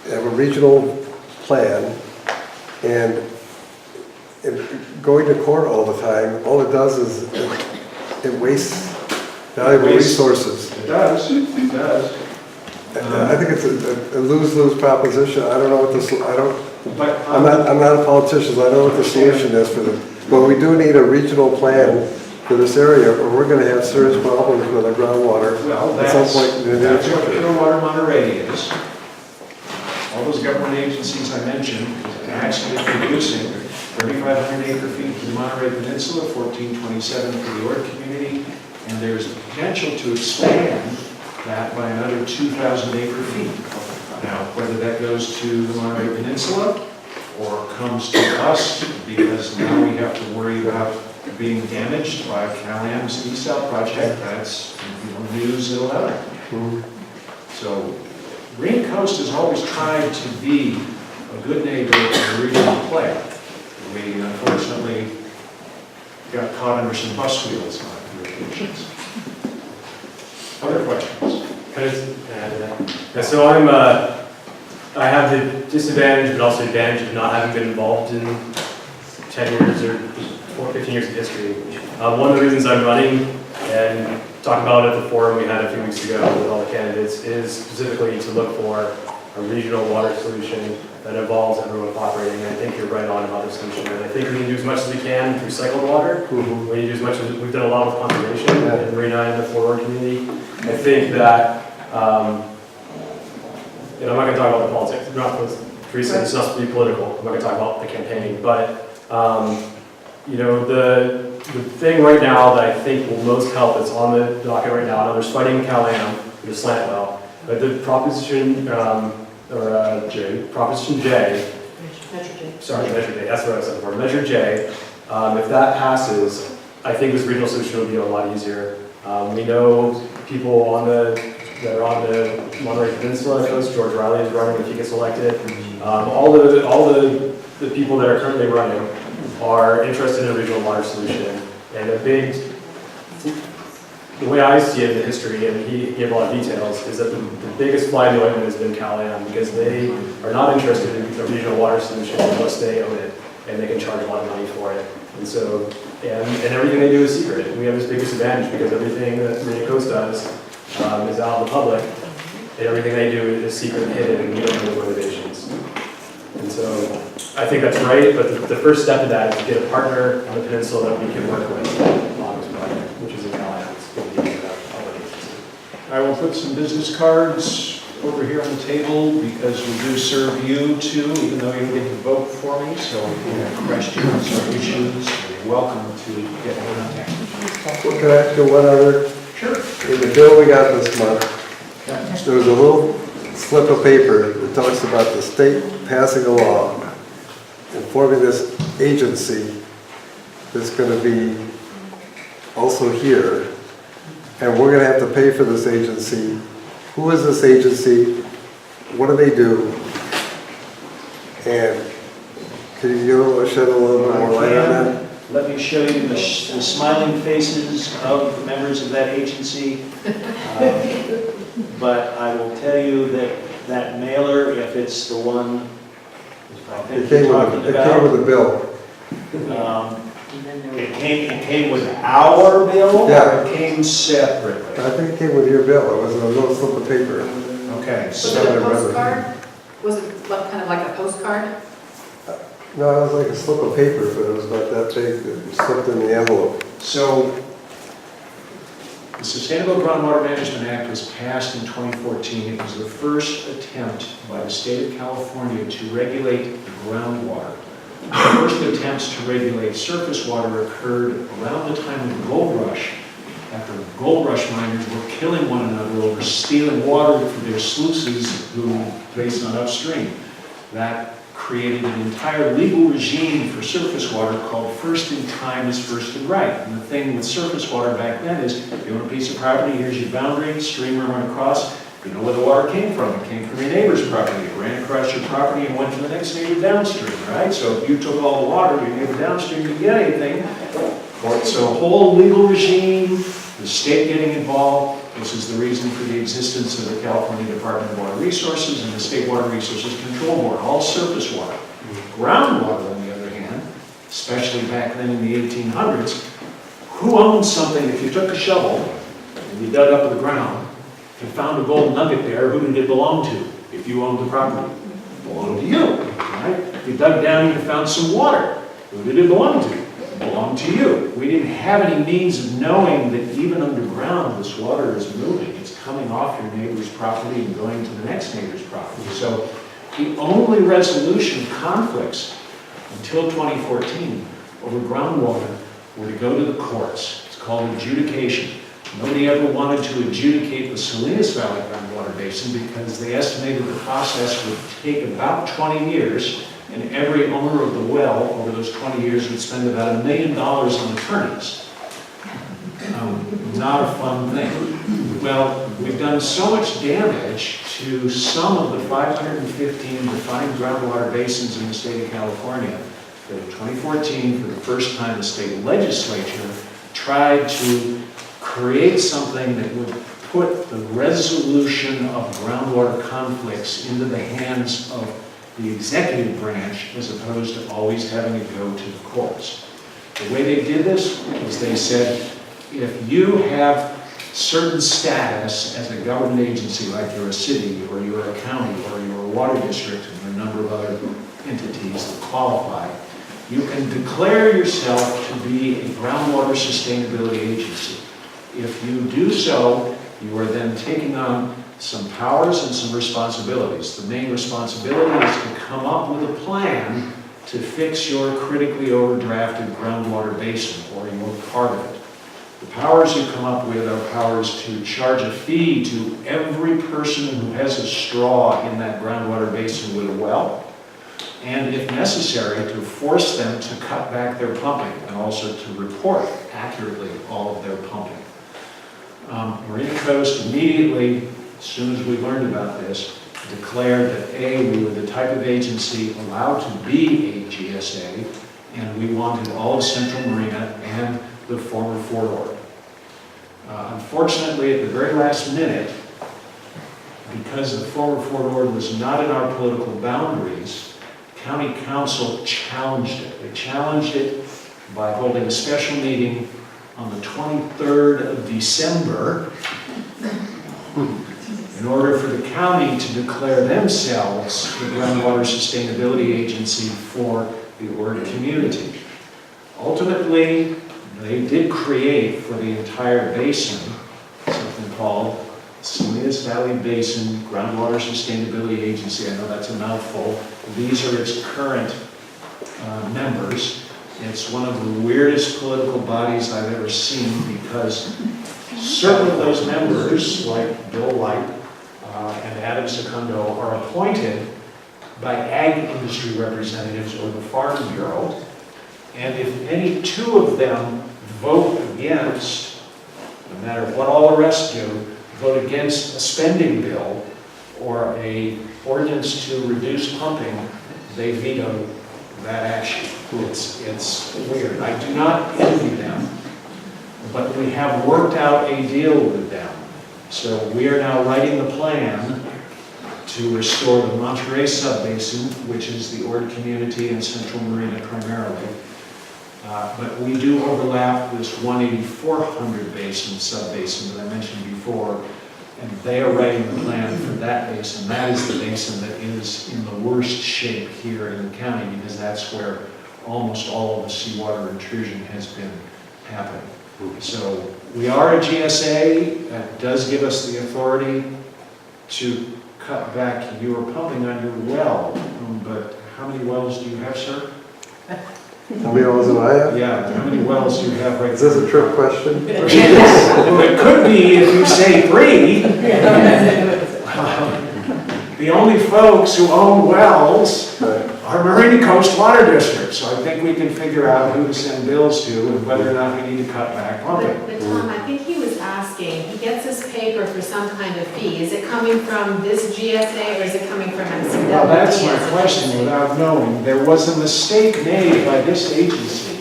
Speaker 13: have a regional plan, and going to court all the time, all it does is it wastes valuable resources.
Speaker 2: It does. It does.
Speaker 13: I think it's a lose-lose proposition. I don't know what I'm not a politician, so I don't know what the solution is for them. But we do need a regional plan for this area, or we're going to have serious problems with our groundwater
Speaker 2: Well,
Speaker 13: at some point in the near
Speaker 2: that's what
Speaker 13: future.
Speaker 2: Pure Water Monterey is. All those government agencies I mentioned is actually producing 3,500 acre feet for the Monterey Peninsula, 1427 for the York community, and there's the potential to expand that by another 2,000 acre feet. Now, whether that goes to the Monterey Peninsula or comes to us, because now we have to worry about being damaged by Cal-Am's desal project, that's news at 11. So Green Coast has always tried to be a good neighbor and a regional player. We unfortunately got caught under some bus wheels on a few occasions. Other questions?
Speaker 3: Can I just add to that? Yeah, so I have the disadvantage, but also advantage of not having been involved in 10 years or 15 years of history. One of the reasons I'm running and talking about it at the forum we had a few weeks ago with all the candidates is specifically to look for a regional water solution that involves everyone cooperating. And I think you're right on about the solution. And I think we need to do as much as we can with recycled water. We need to do as much as we've done a lot with conservation in Marina and the FORA community. I think that I'm not going to talk about the politics. It's not it's not to be political. I'm not going to talk about the campaign, but the thing right now that I think will most help that's on the docket right now, and there's fighting Cal-Am with the slant well, but the Proposition Proposition J.
Speaker 1: Measure J.
Speaker 3: Sorry, Measure J. That's what I was looking for. Measure J. If that passes, I think this regional solution will be a lot easier. We know people that are on the Monterey Peninsula coast. George Riley is running if he gets elected. All the people that are currently running are interested in a regional water solution. And the way I see it in the history, and he gave a lot of details, is that the biggest fly in the ointment has been Cal-Am, because they are not interested in a regional water solution unless they own it and they can charge a lot of money for it. And so, and everything they do is secret. We have this big disadvantage because everything that Marina Coast does is out in the public, and everything they do is secret and hidden, and we don't know the motivations. And so I think that's right, but the first step to that is to get a partner on the peninsula that we can work with on this project, which is in Cal-Am.
Speaker 2: I will put some business cards over here on the table because we do serve you too, even though you don't get to vote for me. So if you have questions or issues, you're welcome to get in contact.
Speaker 13: Well, can I ask you one other?
Speaker 2: Sure.
Speaker 13: In the bill we got this month, there was a little slip of paper that talks about the state passing a law and forming this agency that's going to be also here. And we're going to have to pay for this agency. Who is this agency? What do they do? And can you shed a little bit more light on that?
Speaker 2: Let me show you the smiling faces of the members of that agency. But I will tell you that mailer, if it's the one I think you're talking about.
Speaker 13: It came with a bill.
Speaker 2: It came with our bill,
Speaker 13: Yeah.
Speaker 2: or it came separately?
Speaker 13: I think it came with your bill. It was a little slip of paper.
Speaker 2: Okay.
Speaker 1: Was it a postcard? Was it kind of like a postcard?
Speaker 13: No, it was like a slip of paper, but it was about that big. It slipped in the envelope.
Speaker 2: So, the Sustainable Groundwater Management Act was passed in 2014. It was the first attempt by the state of California to regulate groundwater. The first attempts to regulate surface water occurred around the time of the gold rush, after gold rush miners were killing one another over stealing water for their sluices based on upstream. That created an entire legal regime for surface water called first in time is first in right. And the thing with surface water back then is, you own a piece of property, here's your boundary, stream run across, you know where the water came from. It came from your neighbor's property. It ran across your property and went to the next neighbor downstream, right? So if you took all the water, your neighbor downstream didn't get anything. So a whole legal regime, the state getting involved. This is the reason for the existence of the California Department of Water Resources and the State Water Resources Control Board, all surface water. Groundwater, on the other hand, especially back then in the 1800s, who owned something if you took a shovel and you dug up the ground and found a gold nugget there, who did it belong to? If you owned the property, it belonged to you, right? If you dug down and you found some water, who did it belong to? It belonged to you. We didn't have any means of knowing that even underground this water is moving. It's coming off your neighbor's property and going to the next neighbor's property. So The only resolution conflicts until 2014 over groundwater were to go to the courts. It's called adjudication. Nobody ever wanted to adjudicate the Salinas Valley groundwater basin because they estimated the process would take about 20 years, and every owner of the well over those 20 years would spend about $1 million on attorneys. Not a fun thing. Well, we've done so much damage to some of the 515 defined groundwater basins in the state of California that in 2014, for the first time, the state legislature tried to create something that would put the resolution of groundwater conflicts into the hands of the executive branch as opposed to always having to go to the courts. The way they did this is they said, if you have certain status as a government agency, like you're a city, or you're a county, or you're a water district, and a number of other entities that qualify, you can declare yourself to be a groundwater sustainability agency. If you do so, you are then taking on some powers and some responsibilities. The main responsibility is to come up with a plan to fix your critically overdrafted groundwater basin, or your part of it. The powers you come up with are powers to charge a fee to every person who has a straw in that groundwater basin with a well, and if necessary, to force them to cut back their pumping and also to report accurately all of their pumping. Marina Coast immediately, as soon as we learned about this, declared that A, we were the type of agency allowed to be a GSA, and we wanted all of Central Marina and the former Fort Ord. Unfortunately, at the very last minute, because the former Fort Ord was not in our political boundaries, County Council challenged it. They challenged it by holding a special meeting on the 23rd of December in order for the county to declare themselves the groundwater sustainability agency for the Ord community. Ultimately, they did create for the entire basin something called Salinas Valley Basin Groundwater Sustainability Agency. I know that's a mouthful. These are its current members. It's one of the weirdest political bodies I've ever seen because certain of those members, like Bill White and Adam Secundo, are appointed by ag industry representatives or the Farm Bureau. And if any two of them vote against, no matter what all the rest do, vote against a spending bill or a ordinance to reduce pumping, they veto that action. It's weird. I do not envy them, but we have worked out a deal with them. So we are now writing the plan to restore the Monterey Subbasin, which is the Ord community and Central Marina primarily. But we do overlap this 18400 basin, subbasin that I mentioned before, and they are writing the plan for that basin. That is the basin that is in the worst shape here in the county because that's where almost all of the seawater intrusion has been happening. So we are a GSA. That does give us the authority to cut back your pumping on your well. But how many wells do you have, sir?
Speaker 13: How many wells do I have?
Speaker 2: Yeah, how many wells do you have right now?
Speaker 13: Is this a trick question?
Speaker 2: Well, it could be if you say 3. The only folks who own wells are Marina Coast Water District, so I think we can figure out who to send bills to and whether or not we need to cut back pumping.
Speaker 5: But Tom, I think he was asking, he gets this paper for some kind of fee. Is it coming from this GSA or is it coming from MCWD?
Speaker 2: Well, that's my question without knowing. There was a mistake made by this agency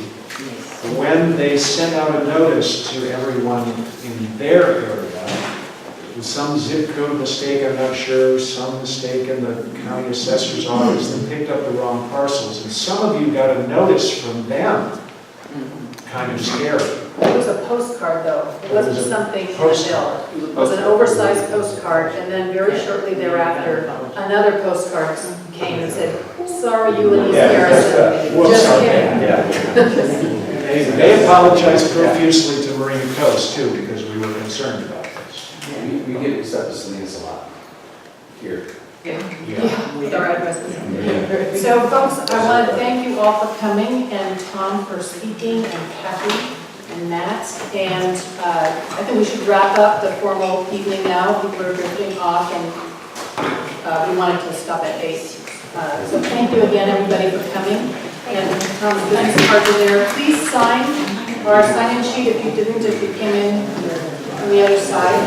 Speaker 2: when they sent out a notice to everyone in their area. Some zip code mistake, I'm not sure, some mistake in the county assessor's office, they picked up the wrong parcels, and some of you got a notice from them. Kind of scary.
Speaker 1: It was a postcard, though. It wasn't something in a bill. It was an oversized postcard, and then very shortly thereafter, another postcard came and said, sorry, you and Garrison. Just kidding.
Speaker 2: They apologized profusely to Marina Coast, too, because we were concerned about this.
Speaker 14: We get stuff to Salinas a lot here.
Speaker 1: With our addresses. So folks, I want to thank you all for coming, and Tom for speaking, and Kathy and Matt. And I think we should wrap up the formal evening now. People are drifting off, and we wanted to stop at 8. So thank you again, everybody, for coming. And Tom's business cards are there. Please sign our sign-in sheet if you didn't, if you came in on the other side.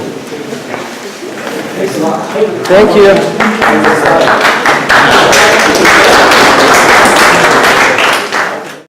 Speaker 6: Thank you.